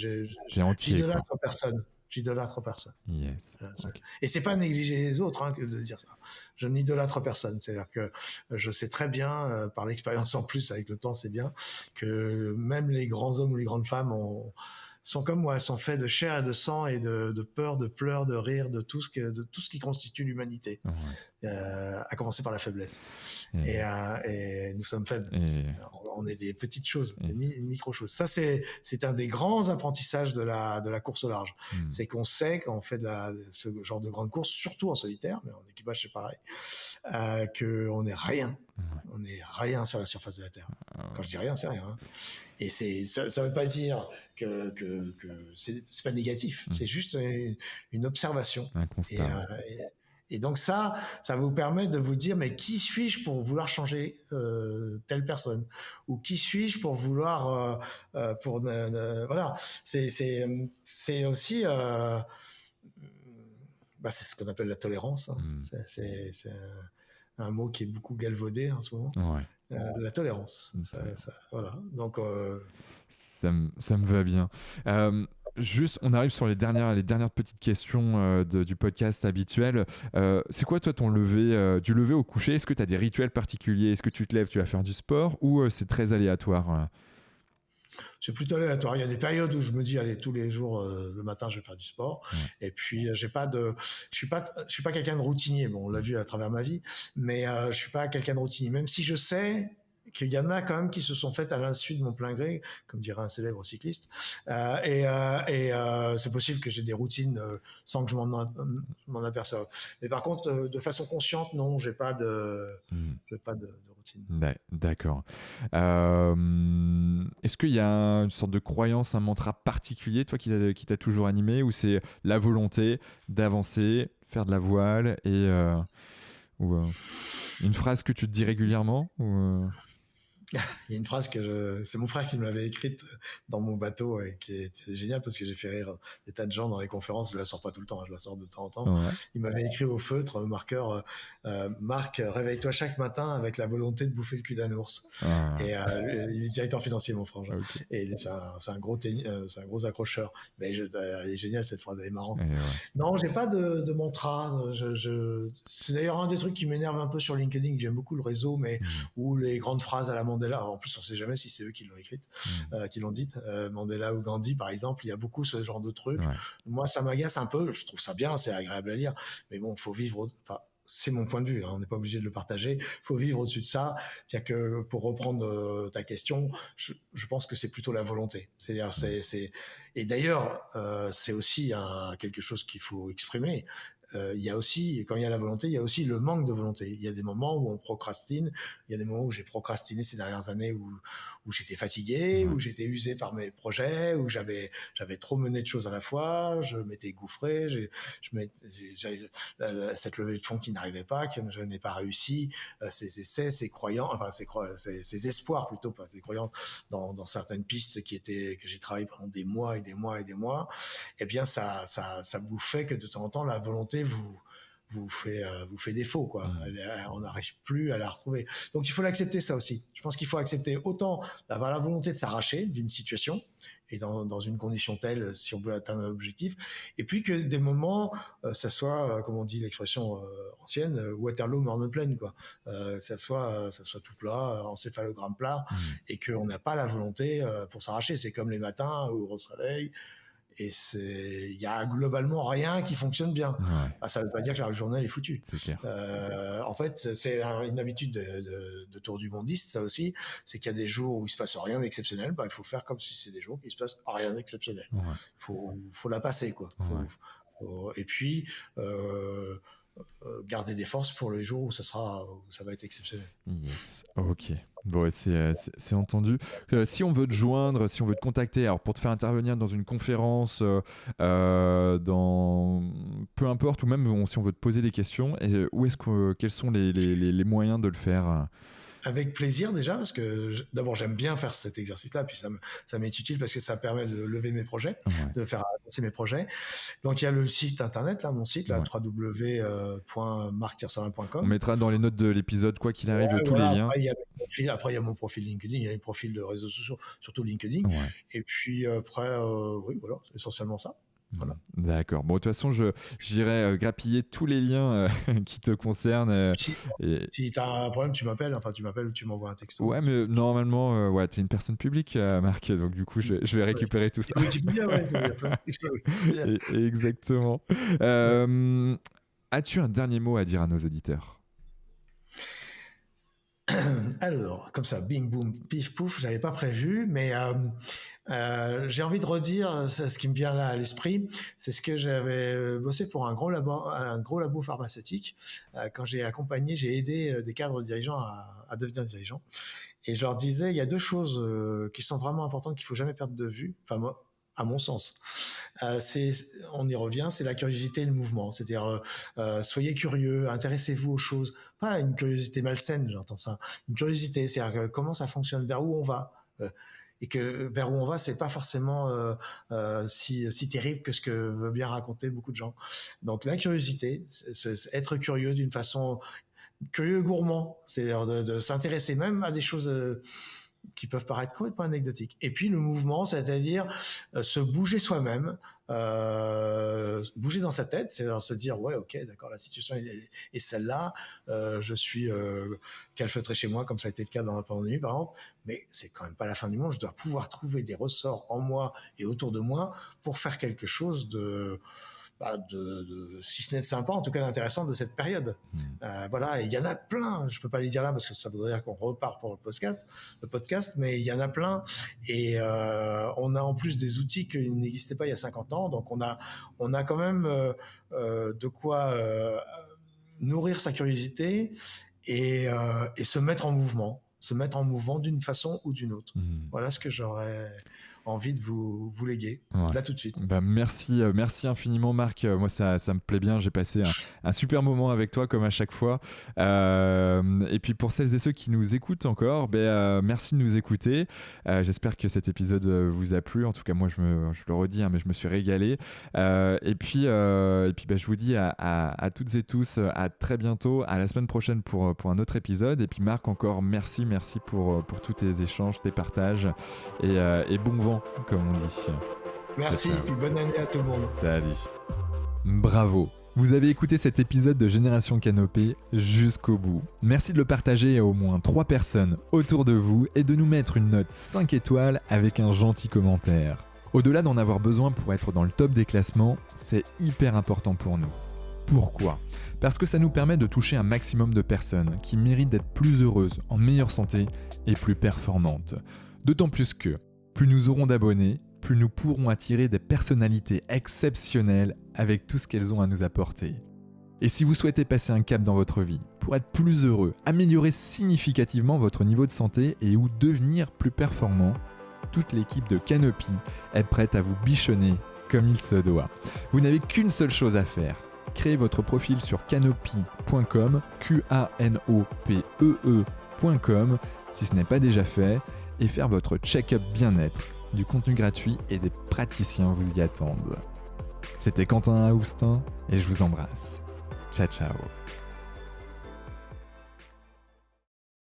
J'idolâtre personne. J'idolâtre personne. Yes. Okay. Et c'est pas négliger les autres hein, que de dire ça. Je n'idolâtre personne. C'est-à-dire que je sais très bien, par l'expérience en plus avec le temps, c'est bien, que même les grands hommes ou les grandes femmes sont comme moi, sont faits de chair et de sang et de peur, de pleurs, de rire, de tout ce qui constitue l'humanité, à commencer par la faiblesse. Et nous sommes faibles. On est des petites choses, des micro-choses. Ça, c'est un des grands apprentissages de la course au large. C'est qu'on sait, quand on fait ce genre de grande course, surtout en solitaire, mais en équipage, c'est pareil, qu'on n'est rien. On n'est rien sur la surface de la Terre. Quand je dis rien, c'est rien. Hein. Et ça veut pas dire que c'est pas négatif. C'est juste une observation. Un constat. Et donc ça vous permet de vous dire, mais qui suis-je pour vouloir changer telle personne, ou qui suis-je pour vouloir voilà. C'est aussi c'est ce qu'on appelle la tolérance. Hein. C'est un mot qui est beaucoup galvaudé en ce moment. Ouais. La tolérance. Voilà. Donc ça me va bien. Juste, on arrive sur les dernières petites questions du podcast habituel. C'est quoi, toi, ton lever, du lever au coucher? Est-ce que tu as des rituels particuliers? Est-ce que tu te lèves, tu vas faire du sport, ou c'est très aléatoire? C'est plutôt aléatoire. Il y a des périodes où je me dis, allez, tous les jours, le matin, je vais faire du sport. Et puis, je suis pas quelqu'un de routinier. Bon, on l'a vu à travers ma vie, mais je suis pas quelqu'un de routinier. Même si je sais qu'il y en a quand même qui se sont faites à l'insu de mon plein gré, comme dirait un célèbre cycliste. C'est possible que j'ai des routines sans que je m'en aperçoive. Mais par contre, de façon consciente, non, j'ai pas de routine. D'accord. Est-ce qu'il y a une sorte de croyance, un mantra particulier, toi, qui t'a toujours animé, ou c'est la volonté d'avancer, faire de la voile, ou une phrase que tu te dis régulièrement, ou Il y a une phrase c'est mon frère qui me l'avait écrite dans mon bateau et qui était géniale parce que j'ai fait rire des tas de gens dans les conférences. Je la sors pas tout le temps, je la sors de temps en temps. Ouais. Il m'avait écrit au feutre, au marqueur, Marc, réveille-toi chaque matin avec la volonté de bouffer le cul d'un ours. Et il est directeur financier, mon frangin. Okay. Et c'est un gros accrocheur. Mais elle est géniale, cette phrase, elle est marrante. Non, j'ai pas de mantra. C'est d'ailleurs un des trucs qui m'énerve un peu sur LinkedIn, que j'aime beaucoup le réseau, mais où les grandes phrases à la Mandela. En plus, on ne sait jamais si c'est eux qui l'ont écrite, qui l'ont dite. Mandela ou Gandhi, par exemple, il y a beaucoup ce genre de trucs. Ouais. Moi, ça m'agace un peu. Je trouve ça bien, c'est agréable à lire. Mais bon, il faut vivre. c'est mon point de vue, hein, on n'est pas obligé de le partager. Il faut vivre au-dessus de ça. C'est-à-dire que, pour reprendre ta question, je pense que c'est plutôt la volonté. C'est-à-dire, et d'ailleurs, c'est aussi quelque chose qu'il faut exprimer. Il y a aussi, quand il y a la volonté, il y a aussi le manque de volonté. Il y a des moments où on procrastine. Il y a des moments où j'ai procrastiné ces dernières années où j'étais fatigué, où j'étais usé par mes projets, où j'avais trop mené de choses à la fois. Je m'étais gouffré. J'avais cette levée de fonds qui n'arrivait pas, que je n'ai pas réussi. Ces essais, ces croyances, enfin ces espoirs plutôt, pas des croyances dans certaines pistes que j'ai travaillé pendant des mois et des mois et des mois. Eh bien, ça vous fait que de temps en temps la volonté vous fait défaut, quoi. On n'arrive plus à la retrouver. Donc il faut l'accepter, ça aussi. Je pense qu'il faut accepter autant d'avoir la volonté de s'arracher d'une situation et dans une condition telle, si on veut atteindre un objectif, et puis que des moments, ça soit, comme on dit l'expression ancienne, Waterloo morne pleine, quoi. Ça soit tout plat, encéphalogramme plat, et qu'on n'a pas la volonté pour s'arracher. C'est comme les matins où on se réveille. Et il y a globalement rien qui fonctionne bien. Ça veut pas dire que la journée est foutue. C'est clair. En fait, c'est une habitude de tour du mondiste, ça aussi. C'est qu'il y a des jours où il se passe rien d'exceptionnel. Il faut faire comme si c'est des jours où il se passe rien d'exceptionnel. Faut la passer, quoi. Et puis, garder des forces pour les jours où ça va être exceptionnel. Yes, ok. Bon, c'est entendu. Si on veut te joindre, si on veut te contacter, alors pour te faire intervenir dans une conférence, peu importe, ou même si on veut te poser des questions, quels sont les moyens de le faire? Avec plaisir déjà, parce que d'abord j'aime bien faire cet exercice-là, puis ça m'est utile parce que ça permet de lever mes projets, de faire avancer mes projets. Donc il y a le site internet, là, mon site, www.marctircelin.com. On mettra dans les notes de l'épisode, quoi qu'il arrive, tous les liens. Après, il y a mon profil LinkedIn, il y a un profil de réseaux sociaux, surtout LinkedIn. Et puis après, oui, voilà, essentiellement ça. Voilà. D'accord. Bon, de toute façon, j'irai grappiller tous les liens qui te concernent. Si tu as un problème, tu m'appelles ou tu m'envoies un texto. Ouais, mais normalement, tu es une personne publique, Marc, donc du coup, je vais récupérer tout ça. Exactement. As-tu un dernier mot à dire à nos auditeurs ? Alors, comme ça, bing, boum, pif, pouf, j'avais pas prévu, mais j'ai envie de redire ce qui me vient là à l'esprit. C'est ce que j'avais bossé pour un gros labo pharmaceutique. Quand j'ai aidé des cadres dirigeants à devenir dirigeants. Et je leur disais, il y a deux choses qui sont vraiment importantes qu'il faut jamais perdre de vue. Enfin, moi, à mon sens, on y revient, c'est la curiosité et le mouvement. C'est-à-dire, soyez curieux, intéressez-vous aux choses. Pas une curiosité malsaine, j'entends ça. Une curiosité, c'est-à-dire comment ça fonctionne, vers où on va. Et que vers où on va, c'est pas forcément si terrible que ce que veut bien raconter beaucoup de gens. Donc la curiosité, être curieux d'une façon curieux, gourmand, c'est-à-dire de s'intéresser même à des choses qui peuvent paraître complètement anecdotiques. Et puis le mouvement, c'est-à-dire se bouger soi-même, bouger dans sa tête, c'est-à-dire se dire ouais, ok, d'accord, la situation est celle-là, je suis calfeutré chez moi comme ça a été le cas dans la pandémie par exemple, mais c'est quand même pas la fin du monde. Je dois pouvoir trouver des ressorts en moi et autour de moi pour faire quelque chose si ce n'est de sympa, en tout cas d'intéressant de cette période. Voilà, et il y en a plein. Je peux pas les dire là parce que ça voudrait dire qu'on repart pour le podcast, mais il y en a plein. Et on a en plus des outils qui n'existaient pas il y a 50 ans, donc on a quand même de quoi nourrir sa curiosité et se mettre en mouvement d'une façon ou d'une autre. Voilà ce que j'aurais envie de vous léguer là tout de suite. Merci infiniment Marc, moi ça me plaît bien, j'ai passé un super moment avec toi comme à chaque fois, et puis pour celles et ceux qui nous écoutent encore, merci de nous écouter, j'espère que cet épisode vous a plu, en tout cas moi je le redis, mais je me suis régalé, et puis je vous dis à toutes et tous à très bientôt, à la semaine prochaine pour un autre épisode, et puis Marc encore merci pour tous tes échanges, tes partages, et bon vent comme on dit. Merci, et puis bonne année à tout le monde. Salut. Bravo. Vous avez écouté cet épisode de Génération Canopée jusqu'au bout. Merci de le partager à au moins 3 personnes autour de vous et de nous mettre une note 5 étoiles avec un gentil commentaire. Au-delà d'en avoir besoin pour être dans le top des classements, c'est hyper important pour nous. Pourquoi ? Parce que ça nous permet de toucher un maximum de personnes qui méritent d'être plus heureuses, en meilleure santé et plus performantes. D'autant plus que, plus nous aurons d'abonnés, plus nous pourrons attirer des personnalités exceptionnelles avec tout ce qu'elles ont à nous apporter. Et si vous souhaitez passer un cap dans votre vie, pour être plus heureux, améliorer significativement votre niveau de santé et ou devenir plus performant, toute l'équipe de Canopy est prête à vous bichonner comme il se doit. Vous n'avez qu'une seule chose à faire. Créez votre profil sur canopy.com, Qanopee.com, si ce n'est pas déjà fait, et faire votre check-up bien-être. Du contenu gratuit et des praticiens vous y attendent. C'était Quentin Aoustin et je vous embrasse. Ciao ciao.